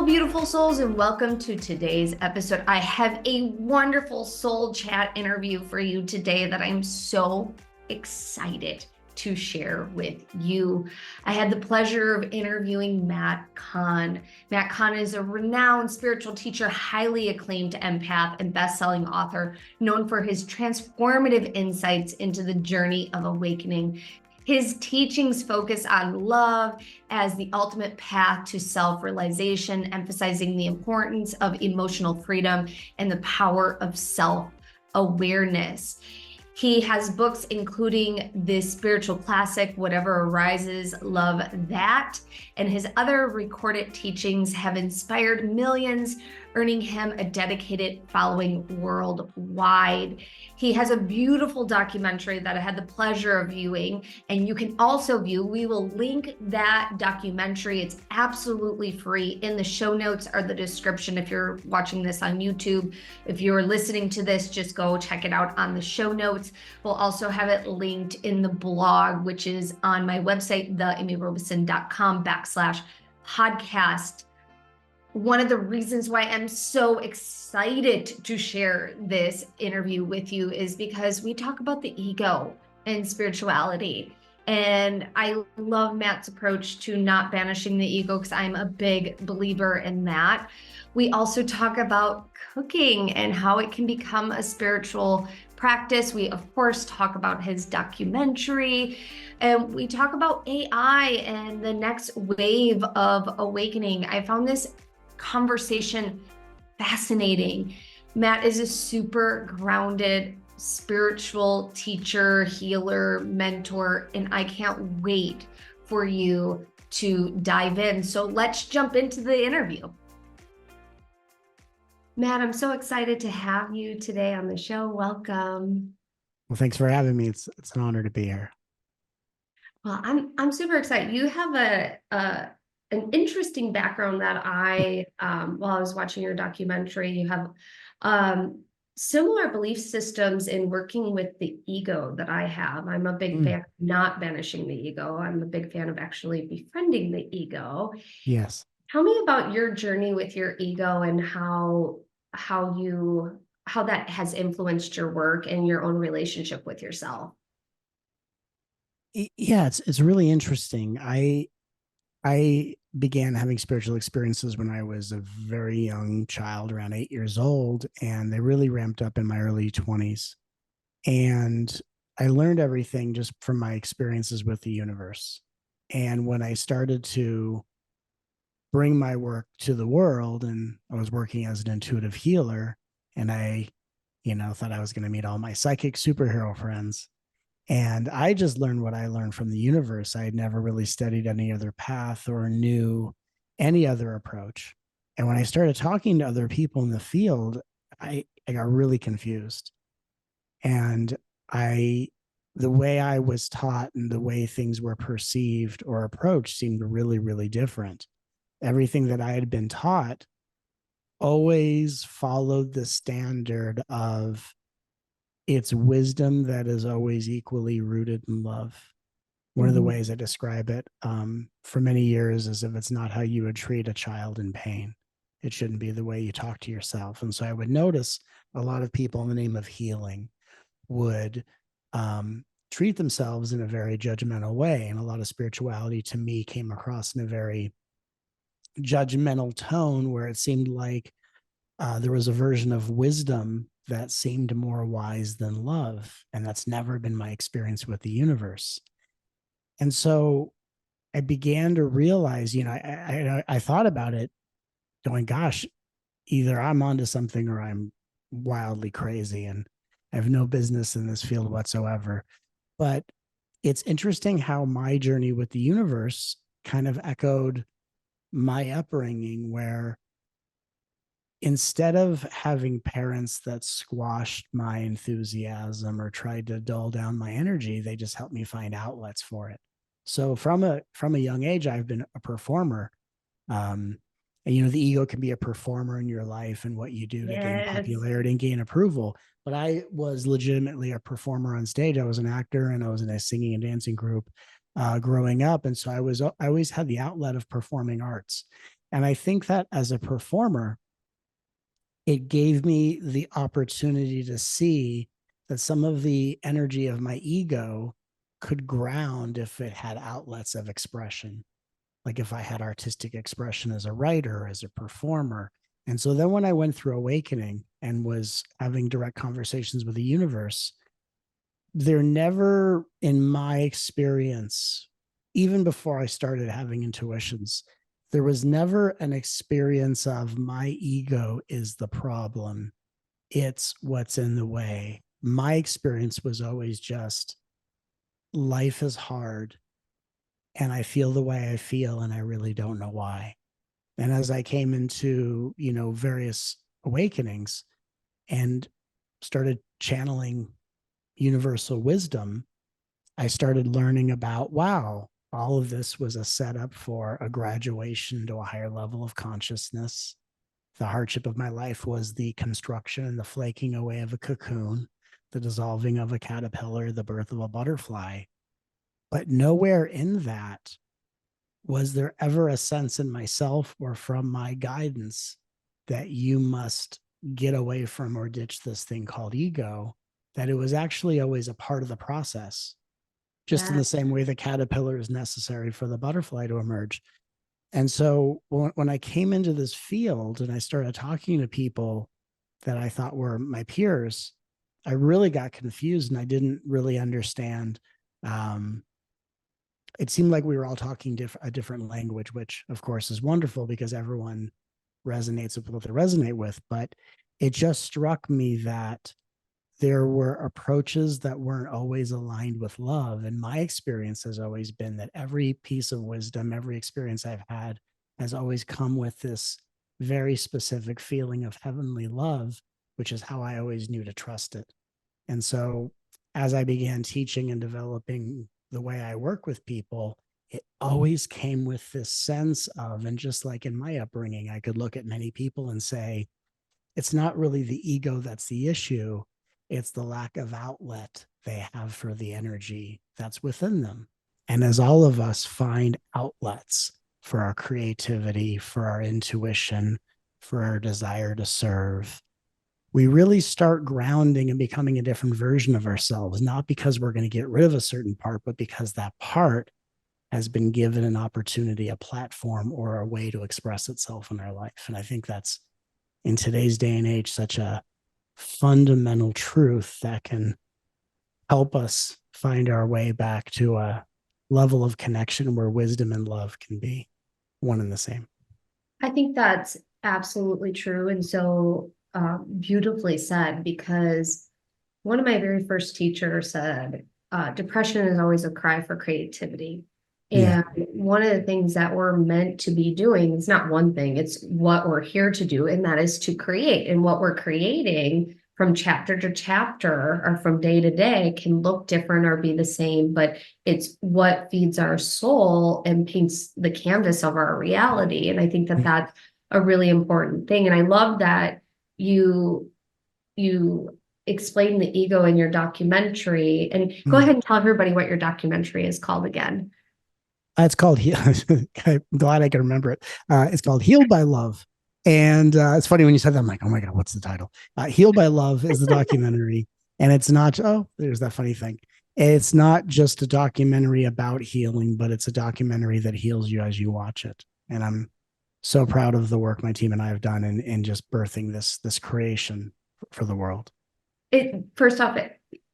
beautiful souls, and welcome to today's episode. I have a wonderful soul chat interview for you today that I'm so excited to share with you. I had the pleasure of interviewing Matt Kahn. Matt Kahn is a renowned spiritual teacher, highly acclaimed empath, and best-selling author known for his transformative insights into the journey of awakening. His teachings focus on love as the ultimate path to self-realization, emphasizing the importance of emotional freedom and the power of self-awareness. He has books including the spiritual classic, Whatever Arises, Love That, and his other recorded teachings have inspired millions, earning him a dedicated following worldwide. He has a beautiful documentary that I had the pleasure of viewing, and you can also view. We will link that documentary. It's absolutely free. In the show notes or the description if you're watching this on YouTube. If you're listening to this, just go check it out on the show notes. We'll also have it linked in the blog, which is on my website, theamyrobison.com/podcast. One of the reasons why I'm so excited to share this interview with you is because we talk about the ego and spirituality. And I love Matt's approach to not banishing the ego because I'm a big believer in that. We also talk about cooking and how it can become a spiritual practice. We, of course, talk about his documentary, and we talk about AI and the next wave of awakening. I found this conversation fascinating. Matt is a super grounded spiritual teacher, healer, mentor, and I can't wait for you to dive in. So let's jump into the interview. Matt, I'm so excited to have you today on the show. Welcome. Well, thanks for having me. It's an honor to be here. Well, I'm super excited. You have an interesting background that while I was watching your documentary, you have similar belief systems in working with the ego that I have. I'm a big fan of not banishing the ego. I'm a big fan of actually befriending the ego. Yes. Tell me about your journey with your ego and how that has influenced your work and your own relationship with yourself. Yeah, it's really interesting. I began having spiritual experiences when I was a very young child, around 8 years old, and they really ramped up in my early 20s. And I learned everything just from my experiences with the universe. And when I started to bring my work to the world, and I was working as an intuitive healer, and I, thought I was going to meet all my psychic superhero friends. And I just learned what I learned from the universe. I had never really studied any other path or knew any other approach. And when I started talking to other people in the field, I got really confused. And the way I was taught and the way things were perceived or approached seemed really, really different. Everything that I had been taught always followed the standard of it's wisdom that is always equally rooted in love. One of the ways I describe it for many years is if it's not how you would treat a child in pain, it shouldn't be the way you talk to yourself. And so I would notice a lot of people in the name of healing would treat themselves in a very judgmental way. And a lot of spirituality to me came across in a very judgmental tone where it seemed like there was a version of wisdom that seemed more wise than love. And that's never been my experience with the universe. And so I began to realize, I thought about it going, gosh, either I'm onto something or I'm wildly crazy and I have no business in this field whatsoever. But it's interesting how my journey with the universe kind of echoed my upbringing, where instead of having parents that squashed my enthusiasm or tried to dull down my energy, they just helped me find outlets for it. So from a young age, I've been a performer. And the ego can be a performer in your life and what you do to gain popularity and gain approval. But I was legitimately a performer on stage. I was an actor and I was in a singing and dancing group growing up. And so I always had the outlet of performing arts. And I think that as a performer, it gave me the opportunity to see that some of the energy of my ego could ground if it had outlets of expression, like if I had artistic expression as a writer, as a performer. And so then when I went through awakening and was having direct conversations with the universe, there never, in my experience, even before I started having intuitions, there was never an experience of my ego is the problem. It's what's in the way. My experience was always just life is hard and I feel the way I feel and I really don't know why. And as I came into, various awakenings and started channeling universal wisdom, I started learning about, wow, all of this was a setup for a graduation to a higher level of consciousness. The hardship of my life was the construction and the flaking away of a cocoon, the dissolving of a caterpillar, the birth of a butterfly. But nowhere in that was there ever a sense in myself or from my guidance that you must get away from or ditch this thing called ego, that it was actually always a part of the process, just in Yeah. the same way the caterpillar is necessary for the butterfly to emerge. And so when I came into this field and I started talking to people that I thought were my peers, I really got confused and I didn't really understand. Um, it seemed like we were all talking a different language, which of course is wonderful because everyone resonates with what they resonate with. But it just struck me that there were approaches that weren't always aligned with love. And my experience has always been that every piece of wisdom, every experience I've had has always come with this very specific feeling of heavenly love, which is how I always knew to trust it. And so as I began teaching and developing the way I work with people, it always came with this sense of, and just like in my upbringing, I could look at many people and say, it's not really the ego that's the issue. It's the lack of outlet they have for the energy that's within them. And as all of us find outlets for our creativity, for our intuition, for our desire to serve, we really start grounding and becoming a different version of ourselves, not because we're going to get rid of a certain part, but because that part has been given an opportunity, a platform, or a way to express itself in our life. And I think that's, in today's day and age, such a fundamental truth that can help us find our way back to a level of connection where wisdom and love can be one and the same. I think that's absolutely true. And so beautifully said, because one of my very first teachers said, depression is always a cry for creativity. Yeah. And one of the things that we're meant to be doing is not one thing, it's what we're here to do, and that is to create. And what we're creating from chapter to chapter or from day to day can look different or be the same, but it's what feeds our soul and paints the canvas of our reality. And I think that that's a really important thing. And I love that you explain the ego in your documentary. And go Mm. ahead and tell everybody what your documentary is called again. It's called, I'm glad I can remember it. It's called Healed by Love. And it's funny when you said that, I'm like, oh my God, what's the title? Healed by Love is the documentary. And it's not, oh, there's that funny thing. It's not just a documentary about healing, but it's a documentary that heals you as you watch it. And I'm so proud of the work my team and I have done in just birthing this creation for the world. It first off,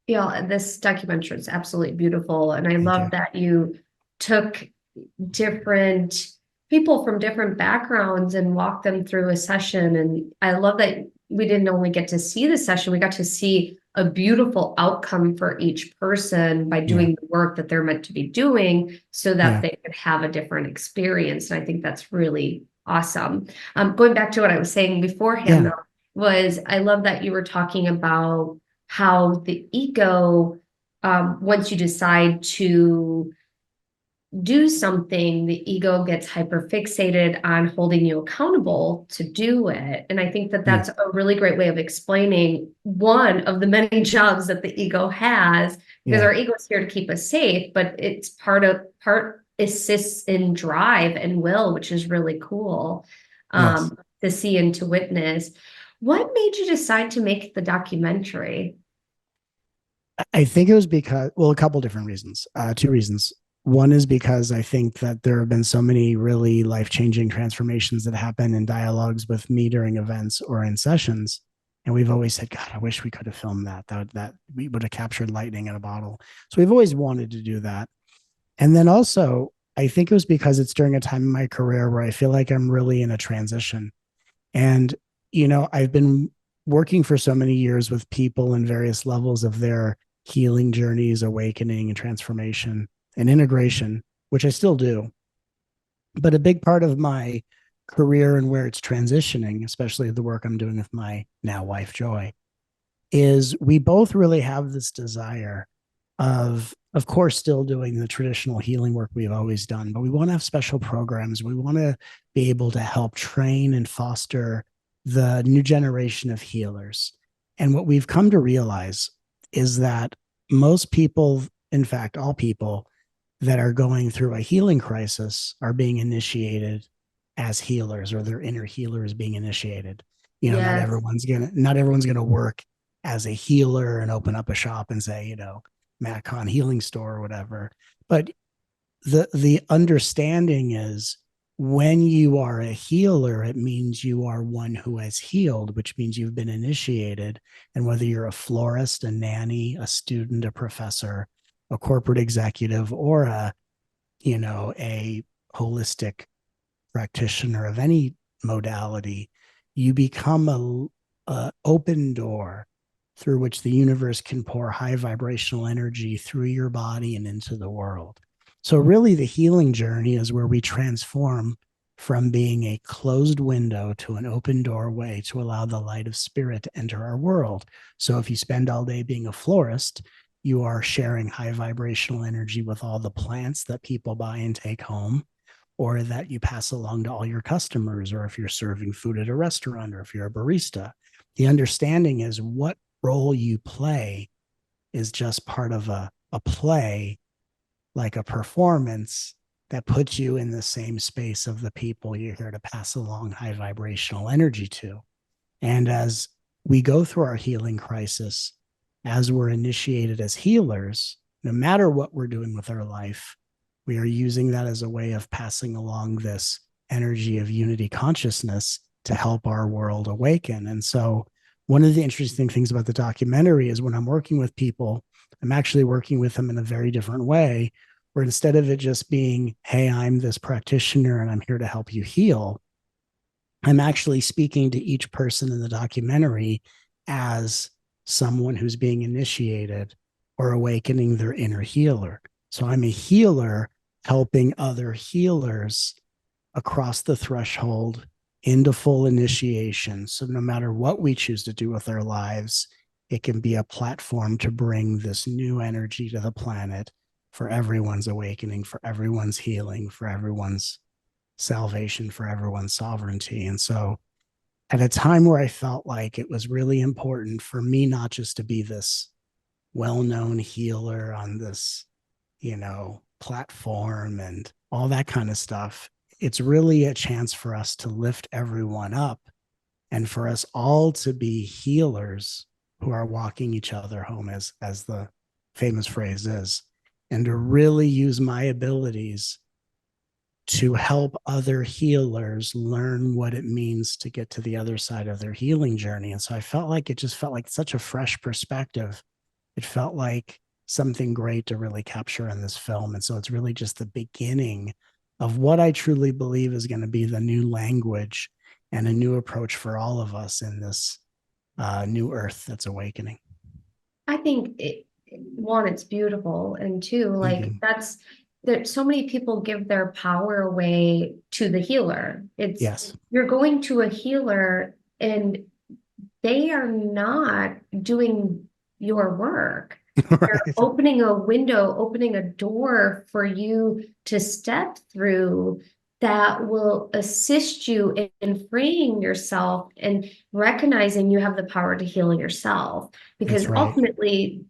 this documentary is absolutely beautiful. And I Thank love you. that you took different people from different backgrounds and walked them through a session. And I love that we didn't only get to see the session, we got to see a beautiful outcome for each person by Yeah. doing the work that they're meant to be doing so that Yeah. they could have a different experience. And I think that's really awesome. Going back to what I was saying beforehand, Yeah. though, was I love that you were talking about how the ego, once you decide to do something, the ego gets hyper fixated on holding you accountable to do it. And I think that Yeah. that's a really great way of explaining one of the many jobs that the ego has, because Yeah. our ego is here to keep us safe, but it's part assists in drive and will, which is really cool Yes. to see and to witness. What made you decide to make the documentary? I think it was because, well, a couple different reasons, two reasons. One is because I think that there have been so many really life changing transformations that happen in dialogues with me during events or in sessions. And we've always said, God, I wish we could have filmed that. That we would have captured lightning in a bottle. So we've always wanted to do that. And then also, I think it was because it's during a time in my career where I feel like I'm really in a transition. And, I've been working for so many years with people in various levels of their healing journeys, awakening and transformation and integration, which I still do. But a big part of my career and where it's transitioning, especially the work I'm doing with my now wife, Joy, is we both really have this desire of course still doing the traditional healing work we've always done, but we want to have special programs. We want to be able to help train and foster the new generation of healers. And what we've come to realize is that most people, in fact all people that are going through a healing crisis, are being initiated as healers, or their inner healer is being initiated. Not Yes. everyone's gonna work as a healer and open up a shop and say, Matt Kahn healing store or whatever. But the understanding is, when you are a healer, it means you are one who has healed, which means you've been initiated. And whether you're a florist, a nanny, a student, a professor, a corporate executive, or a holistic practitioner of any modality, you become a open door through which the universe can pour high vibrational energy through your body and into the world. So really the healing journey is where we transform from being a closed window to an open doorway to allow the light of spirit to enter our world. So if you spend all day being a florist, you are sharing high vibrational energy with all the plants that people buy and take home, or that you pass along to all your customers, or if you're serving food at a restaurant, or if you're a barista. The understanding is, what role you play is just part of a play, like a performance that puts you in the same space of the people you're here to pass along high vibrational energy to. And as we go through our healing crisis, as we're initiated as healers, no matter what we're doing with our life, we are using that as a way of passing along this energy of unity consciousness to help our world awaken. And so, one of the interesting things about the documentary is, when I'm working with people, I'm actually working with them in a very different way, where instead of it just being, hey, I'm this practitioner and I'm here to help you heal, I'm actually speaking to each person in the documentary as someone who's being initiated or awakening their inner healer. So I'm a healer helping other healers across the threshold into full initiation. So no matter what we choose to do with our lives, it can be a platform to bring this new energy to the planet for everyone's awakening, for everyone's healing, for everyone's salvation, for everyone's sovereignty. And so, at a time where I felt like it was really important for me not just to be this well-known healer on this, platform and all that kind of stuff, it's really a chance for us to lift everyone up, and for us all to be healers who are walking each other home, as the famous phrase is, and to really use my abilities to help other healers learn what it means to get to the other side of their healing journey. And so I felt like it just felt like such a fresh perspective. It felt like something great to really capture in this film. And so it's really just the beginning of what I truly believe is going to be the new language and a new approach for all of us in this new earth that's awakening. I think one, it's beautiful, and two, like Mm-hmm. that's that so many people give their power away to the healer. It's Yes. you're going to a healer and they are not doing your work. They're Right. opening a window, opening a door for you to step through that will assist you in freeing yourself and recognizing you have the power to heal yourself. Because That's right. ultimately,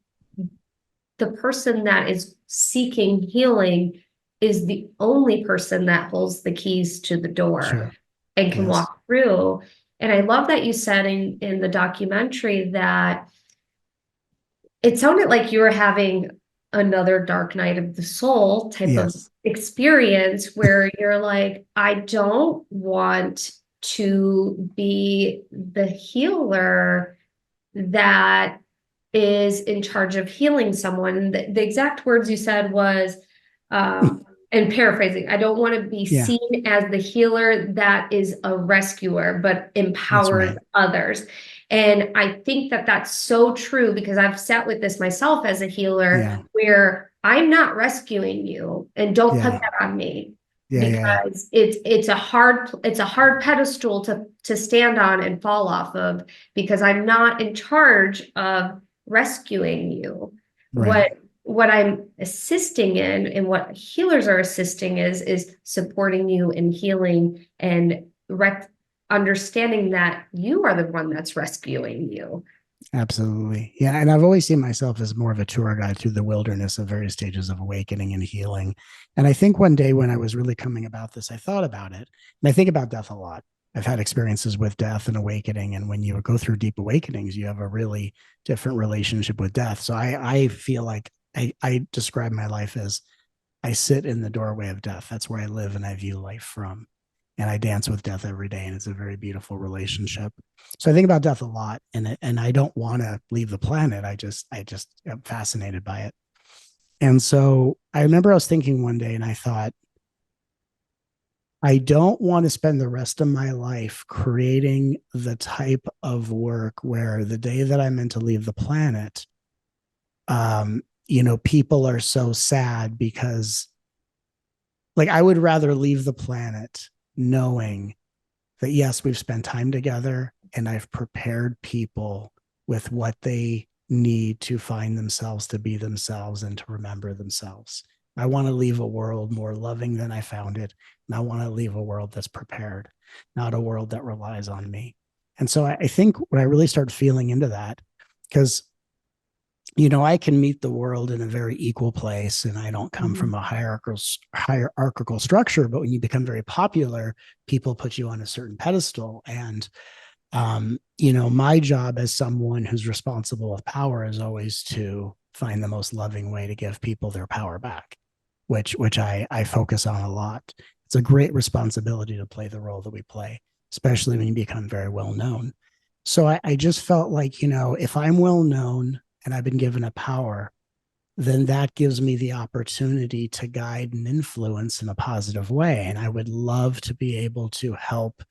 the person that is seeking healing is the only person that holds the keys to the door Sure. and can Yes. walk through. And I love that you said in the documentary that it sounded like you were having another dark night of the soul type of Yes. experience where you're like, I don't want to be the healer that is in charge of healing someone. The exact words you said was, and paraphrasing, I don't want to be Yeah. seen as the healer that is a rescuer, but That's empowers right. others. And I think that that's so true because I've sat with this myself as a healer Yeah. where I'm not rescuing you and don't put Yeah. that on me Yeah. Yeah. because it's a hard pedestal to stand on and fall off of because I'm not in charge of rescuing you. Right. What I'm assisting in and what healers are assisting is supporting you in healing and understanding that you are the one that's rescuing you. Absolutely. Yeah. And I've always seen myself as more of a tour guide through the wilderness of various stages of awakening and healing. And I think one day when I was really coming about this, I thought about it. And I think about death a lot. I've had experiences with death and awakening. And when you go through deep awakenings, you have a really different relationship with death. So I feel like I describe my life as I sit in the doorway of death. That's where I live and I view life from. And I dance with death every day. And it's a very beautiful relationship. So I think about death a lot, and I don't want to leave the planet. I just am fascinated by it. And so I remember I was thinking one day and I thought, I don't want to spend the rest of my life creating the type of work where the day that I'm meant to leave the planet, people are so sad because, like, I would rather leave the planet knowing that, yes, we've spent time together and I've prepared people with what they need to find themselves, to be themselves, and to remember themselves. I want to leave a world more loving than I found it. And I want to leave a world that's prepared, not a world that relies on me. And so I think when I really start feeling into that, because I can meet the world in a very equal place, and I don't come from a hierarchical structure. But when you become very popular, people put you on a certain pedestal. And my job as someone who's responsible with power is always to find the most loving way to give people their power back, which I focus on a lot. It's a great responsibility to play the role that we play, especially when you become very well known. So I just felt like, if I'm well known and I've been given a power, then that gives me the opportunity to guide and influence in a positive way. And I would love to be able to help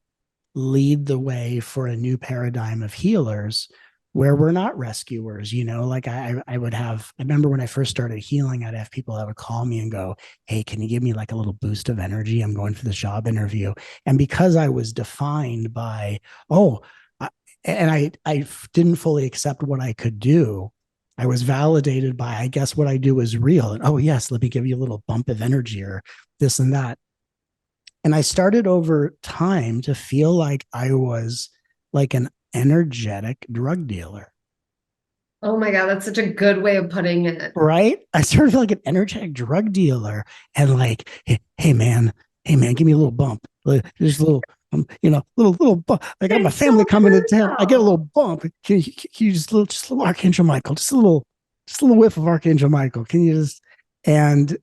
lead the way for a new paradigm of healers where we're not rescuers. Like I remember when I first started healing, I'd have people that would call me and go, hey, can you give me like a little boost of energy? I'm going for this job interview. And because I was defined by, oh, I didn't fully accept what I could do, I was validated by, I guess what I do is real. And oh, yes, let me give you a little bump of energy or this and that. And I started over time to feel like I was like an energetic drug dealer, Oh my God, that's such a good way of putting it. right? I started to feel like an energetic drug dealer, and like, hey man, give me a little bump, just a little, little bump. I got my It's so family coming to true town. I get a little though. bump. Can you just a little Archangel Michael, just a little whiff of Archangel Michael. Can you just, and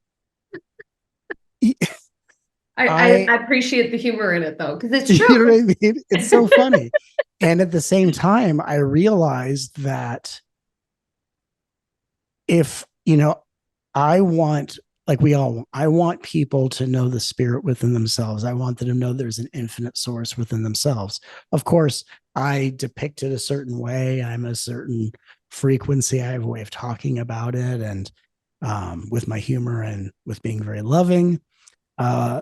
I I, appreciate the humor in it though, because it's true. you know what I mean? It's so funny. And at the same time, I realized that if, I want, like we all, I want people to know the spirit within themselves. I want them to know there's an infinite source within themselves. Of course, I depict it a certain way. I'm a certain frequency. I have a way of talking about it, and with my humor and with being very loving. Uh,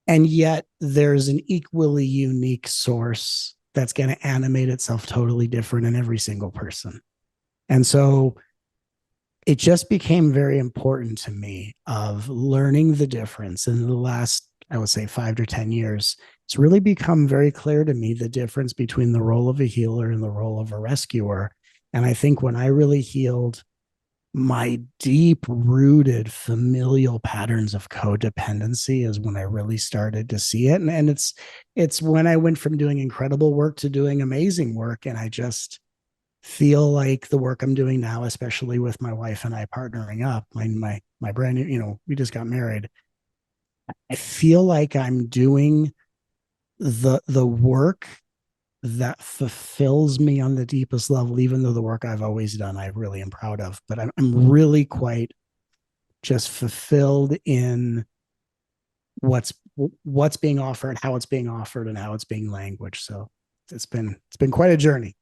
and yet there's an equally unique source that's going to animate itself totally different in every single person. And so it just became very important to me of learning the difference in the last, I would say, 5 to 10 years. It's really become very clear to me the difference between the role of a healer and the role of a rescuer. And I think when I really healed my deep rooted familial patterns of codependency is when I really started to see it. And it's when I went from doing incredible work to doing amazing work. And I just feel like the work I'm doing now, especially with my wife and I partnering up, my brand new, we just got married. I feel like I'm doing the work that fulfills me on the deepest level, even though the work I've always done, I really am proud of. But I'm really quite just fulfilled in what's what's being offered, how it's being offered, and how it's being languaged. So it's been quite a journey.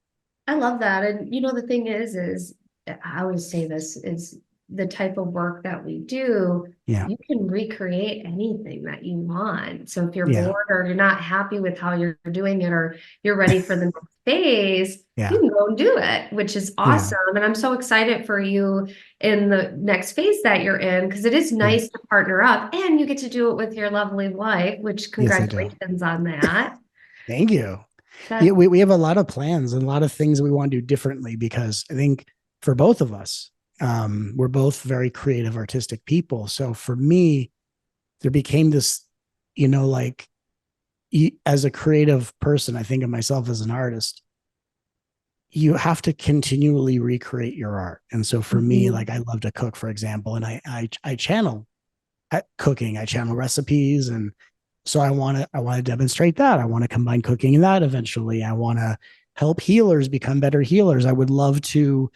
I love that. And the thing is I always say this is the type of work that we do, Yeah. you can recreate anything that you want. So if you're Yeah. bored or you're not happy with how you're doing it, or you're ready for the next phase, you Yeah. can go and do it, which is Yeah. awesome. And I'm so excited for you in the next phase that you're in, because it is Yeah. nice to partner up and you get to do it with your lovely wife, which Yes, I do. congratulations on that. Thank you. Yeah, That we have a lot of plans and a lot of things that we want to do differently because I think for both of us, we're both very creative, artistic people. So for me, there became this, like as a creative person, I think of myself as an artist. You have to continually recreate your art. And so for me, Mhm. like I love to cook, for example, and I channel cooking, I channel recipes, and so I want to demonstrate that. I want to combine cooking and that eventually. I want to help healers become better healers. I would love to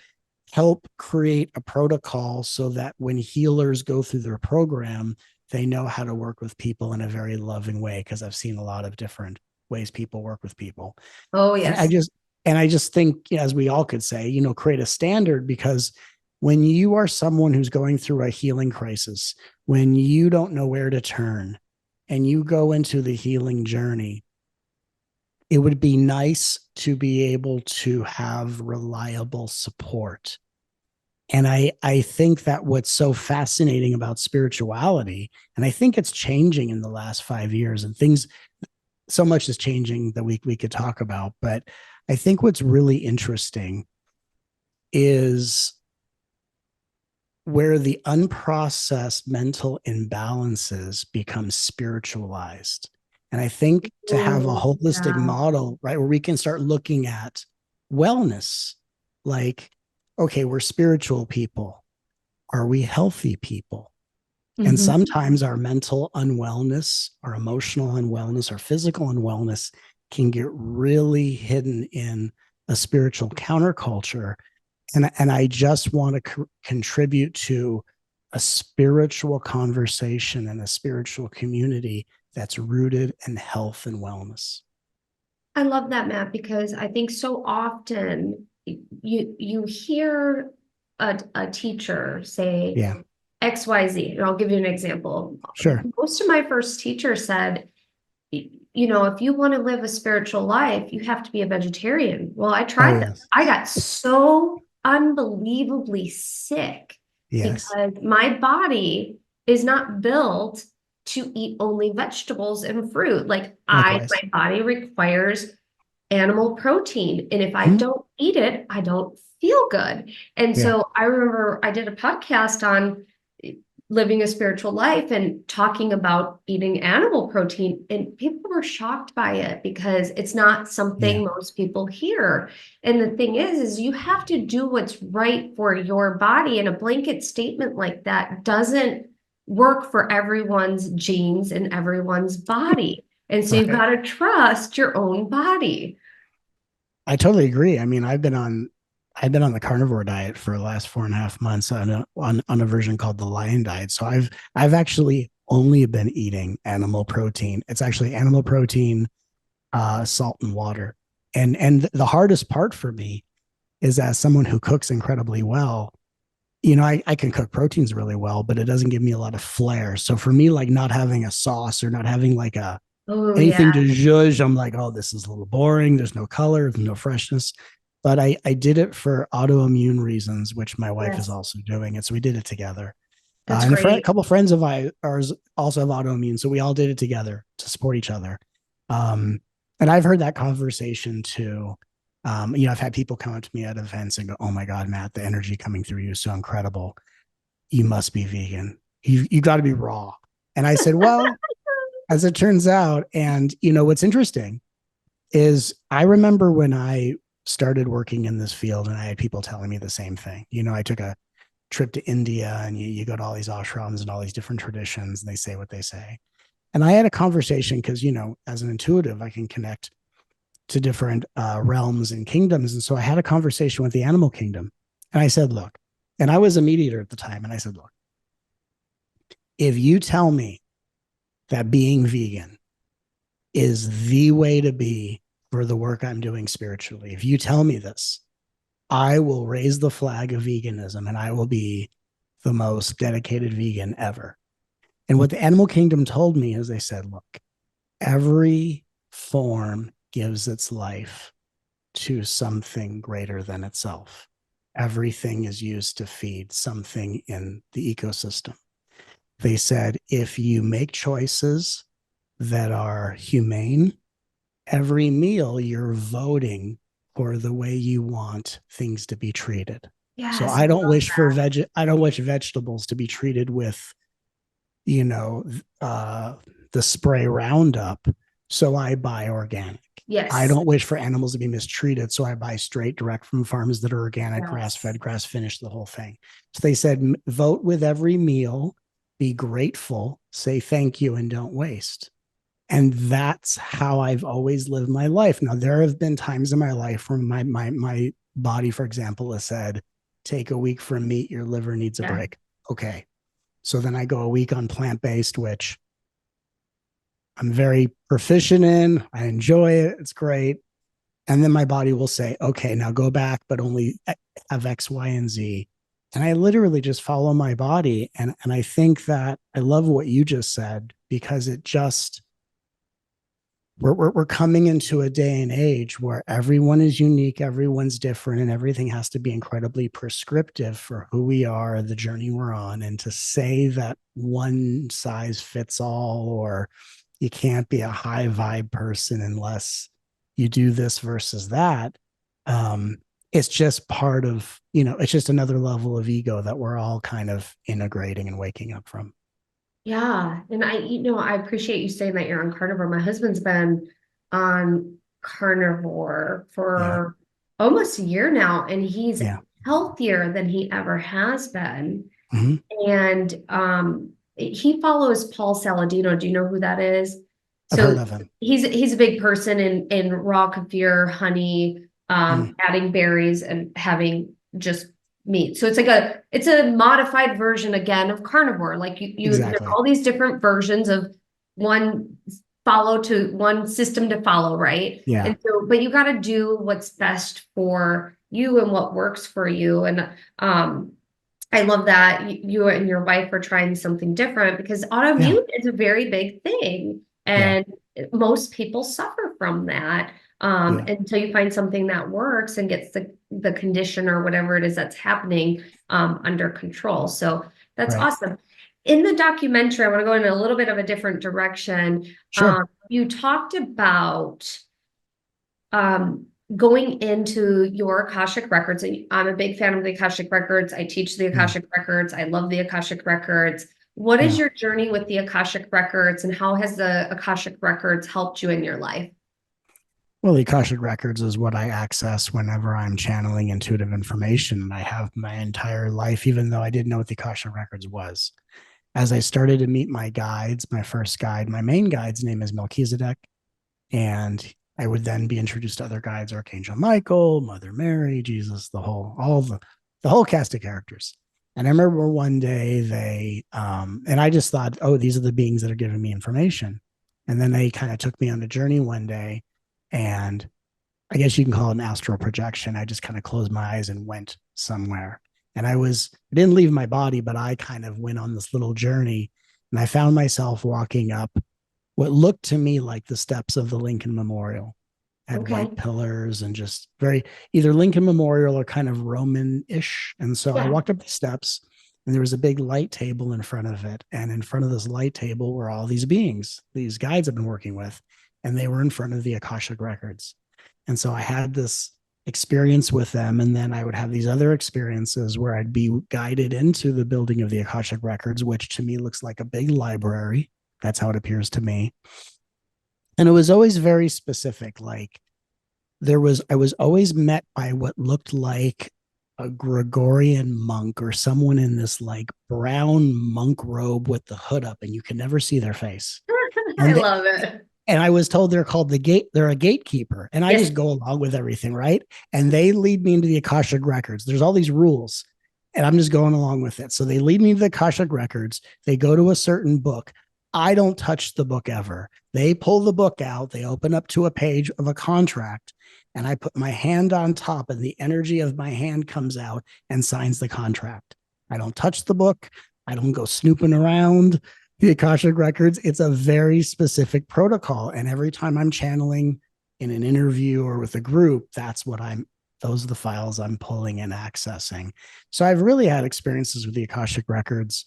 help create a protocol so that when healers go through their program, they know how to work with people in a very loving way because I've seen a lot of different ways people work with people. Oh, And I yes. just and I just think, as we all could say, create a standard because when you are someone who's going through a healing crisis, when you don't know where to turn and you go into the healing journey, it would be nice to be able to have reliable support. And I think that what's so fascinating about spirituality, and I think it's changing in the last 5 years, and things so much is changing that we could talk about. But I think what's really interesting is where the unprocessed mental imbalances become spiritualized. And I think to have a Oh, holistic yeah. model, right, where we can start looking at wellness, like, okay, we're spiritual people. Are we healthy people? And Mhm. sometimes our mental unwellness, our emotional unwellness, our physical unwellness can get really hidden in a spiritual counterculture. And I just want to contribute to a spiritual conversation and a spiritual community that's rooted in health and wellness. I love that, Matt, because I think so often you hear a teacher say Yeah, XYZ, and I'll give you an example. sure. Most of my first teachers said, if you want to live a spiritual life, you have to be a vegetarian. Well, I Oh, tried that. yes. I got so unbelievably sick Yes. because my body is not built to eat only vegetables and fruit. Like Likewise. my body requires animal protein. And if I Mhm. don't eat it, I don't feel good. And Yeah. so I remember I did a podcast on living a spiritual life and talking about eating animal protein, and people were shocked by it because it's not Yeah. something most people hear. And the thing is you have to do what's right for your body, and a blanket statement like that doesn't work for everyone's genes and everyone's body. And so you've Right. got to trust your own body. I totally agree. I mean, I've been on the carnivore diet for the last 4.5 months on a version called the lion diet. So I've actually only been eating animal protein. It's actually animal protein, salt and water. And the hardest part for me is as someone who cooks incredibly well, I can cook proteins really well, but it doesn't give me a lot of flair. So for me, like not having a sauce or not having like Oh, anything yeah, to judge, I'm like, oh, this is a little boring. There's no color, there's no freshness. But I did it for autoimmune reasons, which my wife is yes, also doing it. So we did it together. that's And a great. couple of friends of ours also have autoimmune. So we all did it together to support each other. Um, and I've heard that conversation too. I've had people come up to me at events and go, "Oh my God, Matt, the energy coming through you is so incredible. You must be vegan. You got to be raw." And I said, "Well, as it turns out, and what's interesting is I remember when I started working in this field, and I had people telling me the same thing. I took a trip to India, and you go to all these ashrams and all these different traditions, and they say what they say. And I had a conversation because, as an intuitive, I can connect to different realms and kingdoms. And so I had a conversation with the animal kingdom. And I said, look, and I was a mediator at the time. And I said, look, if you tell me that being vegan is the way to be for the work I'm doing spiritually, if you tell me this, I will raise the flag of veganism and I will be the most dedicated vegan ever. And what the animal kingdom told me is they said, look, every form gives its life to something greater than itself. Everything is used to feed something in the ecosystem. They said, if you make choices that are humane, every meal you're voting for the way you want things to be treated. So Yes, I I don't love wish for that. I don't wish vegetables to be treated with, you know, uh, the spray Roundup. So I buy organic. I Yes, don't wish for animals to be mistreated. So I buy straight direct from farms that are organic, grass yes, fed, grass finished, the whole thing. So they said, vote with every meal, be grateful, say thank you, and don't waste. And that's how I've always lived my life. Now, there have been times in my life where my body, for example, has said, take a week from meat, your liver needs a yeah, break. Okay. So then I go a week on plant-based, which I'm very proficient in. I enjoy it. It's great. And then my body will say, okay, now go back, but only have X, Y, and Z. And I literally just follow my body. And I think that I love what you just said because it just, we're coming into a day and age where everyone is unique, everyone's different, and everything has to be incredibly prescriptive for who we are, the journey we're on. And to say that one size fits all, or you can't be a high vibe person unless you do this versus that, um, it's just part of, it's just another level of ego that we're all kind of integrating and waking up from. yeah. And I appreciate you saying that you're on carnivore. My husband's been on carnivore Yeah. for almost a year now, and he's Yeah. healthier than he ever has been. Mm-hmm. And he follows Paul Saladino. Do you know who that is? I've So heard of him. he's a big person in raw kefir, honey, Mm, adding berries and having just meat. So it's a modified version again of carnivore. Like there's exactly. all these different versions of one one system to follow, right? Yeah. And so, but you got to do what's best for you and what works for you. And um I love that you and your wife are trying something different because Yeah. autoimmune is a very big thing. Yeah. And most people suffer from that Yeah. until you find something that works and gets the condition or whatever it is that's happening under control. So that's Right. awesome. In the documentary, I want to go in a little bit of a different direction. Sure. You talked about um, going into your Akashic records. And I'm a big fan of the Akashic records. I teach the Mm, Akashic records. I love the Akashic records. What is yeah. your journey with the Akashic records, and how has the Akashic records helped you in your life? Well, the Akashic Records is what I access whenever I'm channeling intuitive information. And I have my entire life, even though I didn't know what the Akashic Records was. As I started to meet my guides, my first guide, my main guide's name is Melchizedek. And I would then be introduced to other guides, Archangel Michael, Mother Mary, Jesus, the whole cast of characters. And I remember one day and I just thought, oh, these are the beings that are giving me information. And then they kind of took me on a journey one day, and I guess you can call it an astral projection. I just kind of closed my eyes and went somewhere. And I didn't leave my body, but I kind of went on this little journey, and I found myself walking up what looked to me like the steps of the Lincoln Memorial. Had Okay. white pillars and just very either Lincoln Memorial or kind of Roman-ish. And so I Yeah. walked up the steps, and there was a big light table in front of it. And in front of this light table were all these beings, these guides I've been working with, and they were in front of the Akashic records. And so I had this experience with them. And then I would have these other experiences where I'd be guided into the building of the Akashic Records, which to me looks like a big library. That's how it appears to me. And it was always very specific. Like I was always met by what looked like a Gregorian monk or someone in this like brown monk robe with the hood up, and you can never see their face. I And they, love it. and I was told they're called the gate. They're a gatekeeper, and I Yes. just go along with everything, right? And they lead me into the Akashic Records. There's all these rules, and I'm just going along with it. So they lead me to the Akashic Records. They go to a certain book. I don't touch the book ever. They pull the book out. They open up to a page of a contract, and I put my hand on top, and the energy of my hand comes out and signs the contract. I don't touch the book. I don't go snooping around the Akashic Records. It's a very specific protocol. And every time I'm channeling in an interview or with a group, those are the files I'm pulling and accessing. So I've really had experiences with the Akashic Records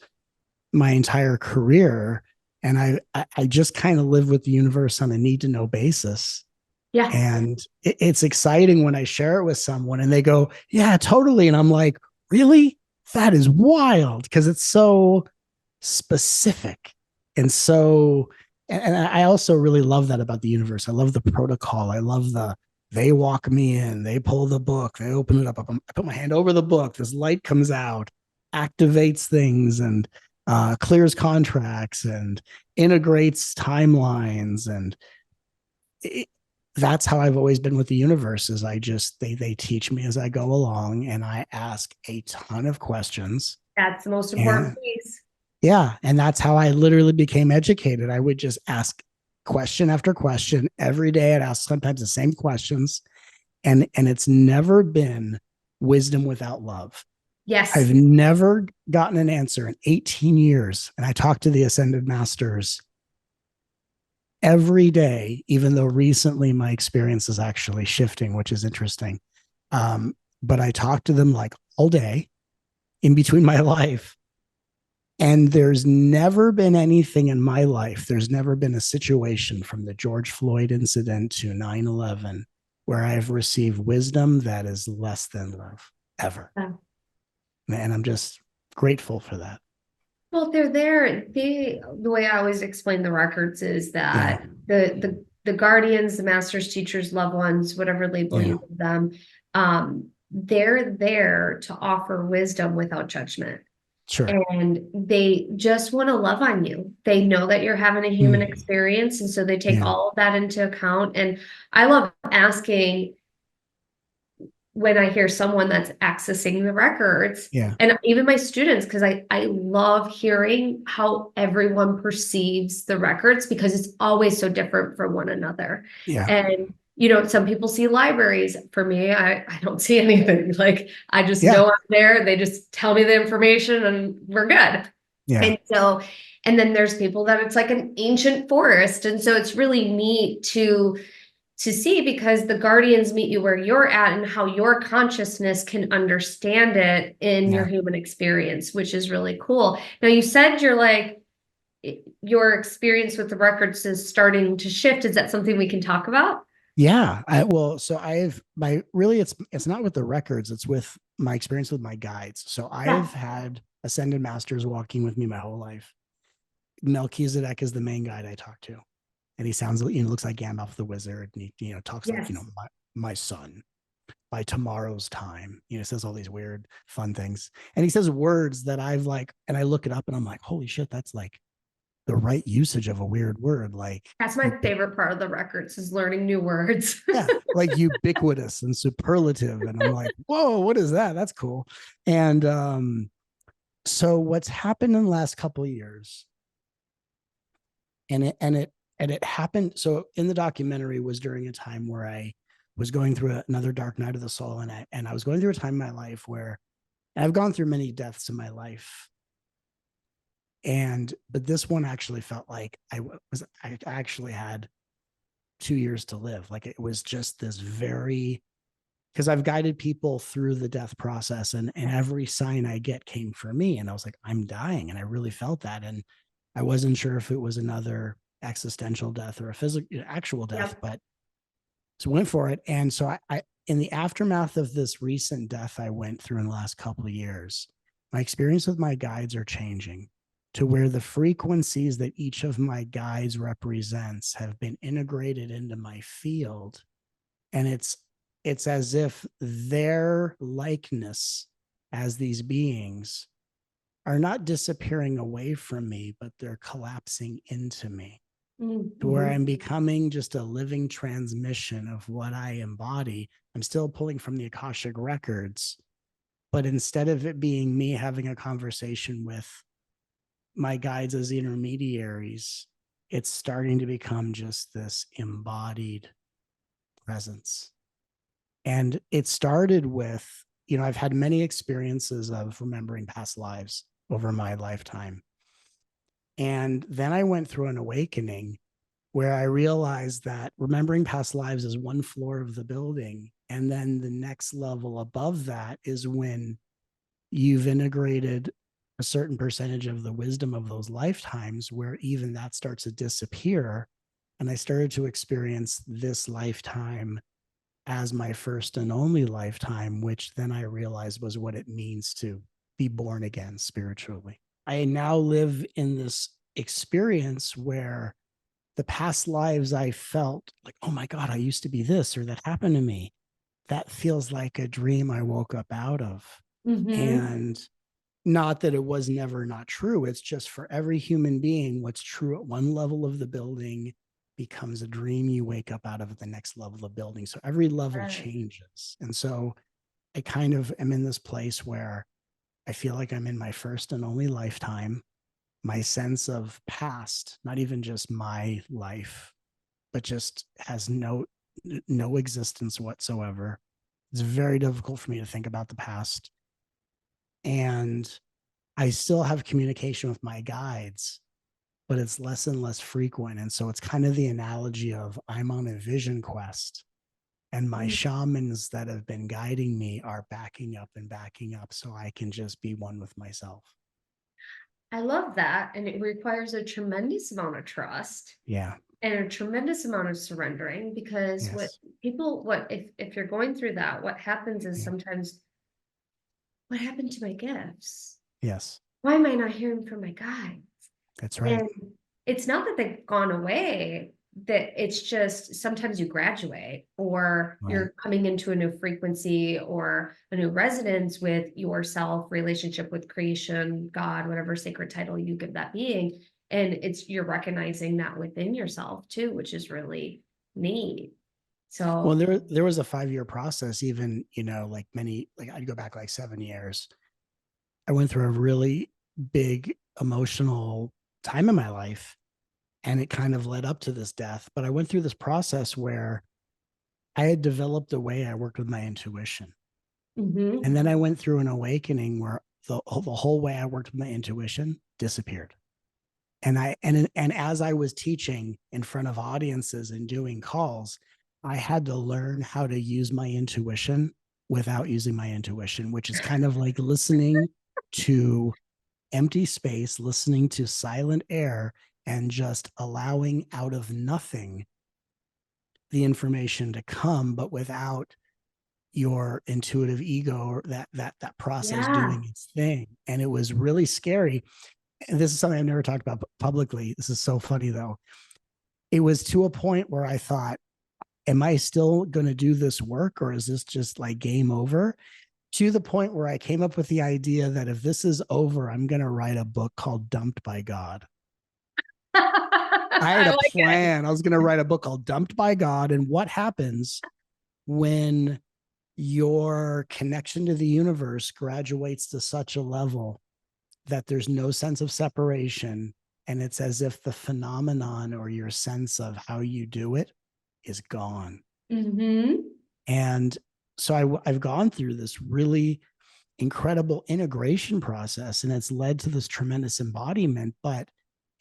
my entire career. And I just kind of live with the universe on a need to know basis. Yeah. And it's exciting when I share it with someone and they go, yeah, totally. And I'm like, really? That is wild, because it's so specific. And so, and I also really love that about the universe. I love the protocol. I love they walk me in, they pull the book, they open it up. I put my hand over the book, this light comes out, activates things, and clears contracts and integrates timelines. And it, that's how I've always been with the universe. Is they teach me as I go along, and I ask a ton of questions. That's the most important And piece. yeah, and that's how I literally became educated. I would just ask question after question every day. I'd ask sometimes the same questions, and it's never been wisdom without love. Yes. I've never gotten an answer in 18 years, and I talk to the ascended masters every day, even though recently my experience is actually shifting, which is interesting. But I talk to them like all day in between my life. And there's never been anything in my life, there's never been a situation from the George Floyd incident to 9/11 where I've received wisdom that is less than love ever. Yeah. And I'm just grateful for that. Well, they're there. The way I always explain the records is Yeah. that the guardians, the masters, teachers, loved ones, whatever label Yeah. you give them, they're there to offer wisdom without judgment. Sure. And they just want to love on you. They know that you're having a human experience, and so they take Yeah. all of that into account. And I love asking when I hear someone that's accessing the records, Yeah. and even my students, because I love hearing how everyone perceives the records, because it's always so different from one another. Yeah. And you know, some people see libraries. For me, I don't see anything. Like, I just Yeah. know I'm there. They just tell me the information and we're good. Yeah. And so, and then there's people that it's like an ancient forest. And so it's really neat to see, because the guardians meet you where you're at and how your consciousness can understand it in your Yeah. human experience, which is really cool. Now, you said you're like, your experience with the records is starting to shift. Is that something we can talk about? Yeah. So it's not with the records, it's with my experience with my guides. So Yeah. I've had ascended masters walking with me my whole life. Melchizedek is the main guide I talk to. And he sounds, looks like Gandalf the wizard. And he, talks like, Yes. my son, by tomorrow's time, says all these weird, fun things. And he says words that I've like, and I look it up and I'm like, holy shit, that's like the right usage of a weird word. Like, That's my favorite part of the records, is learning new words. yeah, like ubiquitous and superlative. And I'm like, whoa, what is that? That's cool. And so what's happened in the last couple of years, and it happened. So in the documentary was during a time where I was going through another dark night of the soul, and I was going through a time in my life where I've gone through many deaths in my life, but this one actually felt like I actually had 2 years to live. Like, it was just this because I've guided people through the death process, and every sign I get came for me. And I was like, I'm dying. And I really felt that. And I wasn't sure if it was another existential death or a physical, actual death, Yep. but so went for it. And so in the aftermath of this recent death I went through in the last couple of years, my experience with my guides are changing to where the frequencies that each of my guides represents have been integrated into my field. And it's as if their likeness as these beings are not disappearing away from me, but they're collapsing into me, to where Mm-hmm. I'm becoming just a living transmission of what I embody. I'm still pulling from the Akashic records, but instead of it being me having a conversation with my guides as intermediaries, it's starting to become just this embodied presence. And it started with, I've had many experiences of remembering past lives over my lifetime. And then I went through an awakening where I realized that remembering past lives is one floor of the building. And then the next level above that is when you've integrated a certain percentage of the wisdom of those lifetimes, where even that starts to disappear. And I started to experience this lifetime as my first and only lifetime, which then I realized was what it means to be born again spiritually. I now live in this experience where the past lives I felt like, oh my God, I used to be this, or that happened to me. That feels like a dream I woke up out of. Mm-hmm. And not that it was never not true. It's just for every human being, what's true at one level of the building becomes a dream you wake up out of at the next level of building. So every level Right. changes. And so I kind of am in this place where I feel like I'm in my first and only lifetime. My sense of past, not even just my life, but just has no existence whatsoever. It's very difficult for me to think about the past. And I still have communication with my guides, but it's less and less frequent. And so it's kind of the analogy of I'm on a vision quest, and my shamans that have been guiding me are backing up and backing up so I can just be one with myself. I love that. And it requires a tremendous amount of trust Yeah. and a tremendous amount of surrendering, because Yes. what if you're going through that, what happens is Yeah. sometimes, what happened to my gifts? Yes. Why am I not hearing from my guide? That's right. And it's not that they've gone away, that it's just sometimes you graduate or Right. you're coming into a new frequency or a new resonance with yourself, relationship with creation, God, whatever sacred title you give that being. And you're recognizing that within yourself too, which is really neat. Well, So, there was a 5 year process, even, like I'd go back like 7 years. I went through a really big emotional time in my life, and it kind of led up to this death. But I went through this process where I had developed a way I worked with my intuition. And mhm. then I went through an awakening where the whole way I worked with my intuition disappeared. And as I was teaching in front of audiences and doing calls, I had to learn how to use my intuition without using my intuition, which is kind of like listening to empty space, listening to silent air, and just allowing out of nothing the information to come, but without your intuitive ego or that process Yeah. doing its thing. And it was really scary. And this is something I've never talked about publicly. This is so funny though. It was to a point where I thought, am I still going to do this work, or is this just like game over? To the point where I came up with the idea that if this is over, I'm going to write a book called Dumped by God. I had I a like it. plan. I was going to write a book called Dumped by God, and what happens when your connection to the universe graduates to such a level that there's no sense of separation. And it's as if the phenomenon or your sense of how you do it is gone. Hmm. And so I've gone through this really incredible integration process, and it's led to this tremendous embodiment. But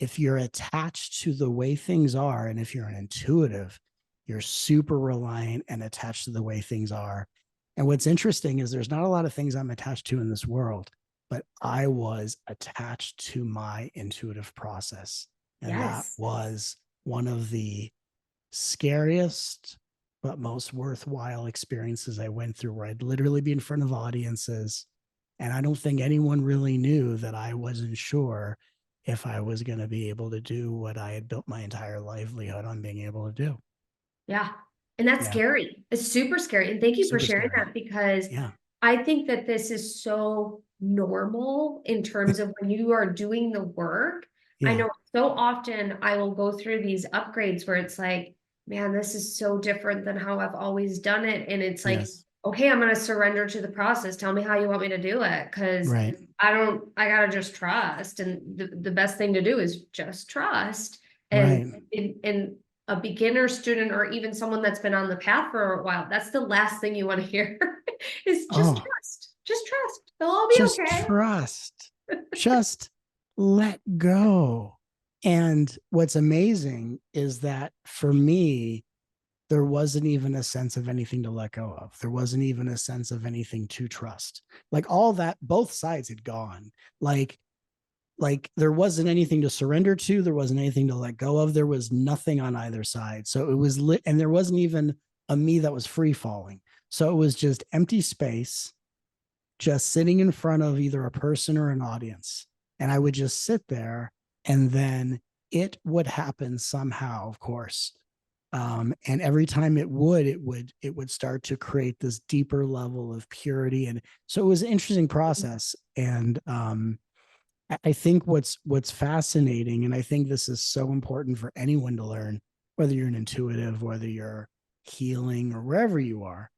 if you're attached to the way things are, and if you're an intuitive, you're super reliant and attached to the way things are. And what's interesting is there's not a lot of things I'm attached to in this world, but I was attached to my intuitive process. And that Yes. was one of the scariest but most worthwhile experiences I went through, where I'd literally be in front of audiences. And I don't think anyone really knew that I wasn't sure if I was going to be able to do what I had built my entire livelihood on being able to do. Yeah. And that's Yeah. scary. It's super scary. And thank you for Super sharing scary. that, because Yeah. I think that this is so normal in terms of when you are doing the work. I Yeah. know so often I will go through these upgrades where it's like, man, this is so different than how I've always done it. And it's like, Yes. okay, I'm going to surrender to the process. Tell me how you want me to do it. Cause Right. I gotta just trust. And the best thing to do is just trust. And Right. in a beginner student, or even someone that's been on the path for a while, that's the last thing you want to hear is just Oh, trust. Just trust. They'll all be just okay. trust, just let go. And what's amazing is that for me, there wasn't even a sense of anything to let go of. There wasn't even a sense of anything to trust. Like all that, both sides had gone. Like, like there wasn't anything to surrender to. There wasn't anything to let go of. There was nothing on either side. So it was lit, and there wasn't even a me that was free falling. So it was just empty space, just sitting in front of either a person or an audience. And I would just sit there, and then it would happen somehow, of course. And every time it would start to create this deeper level of purity. And so it was an interesting process. And I think what's fascinating, and I think this is so important for anyone to learn, whether you're an intuitive, whether you're healing, or wherever you are,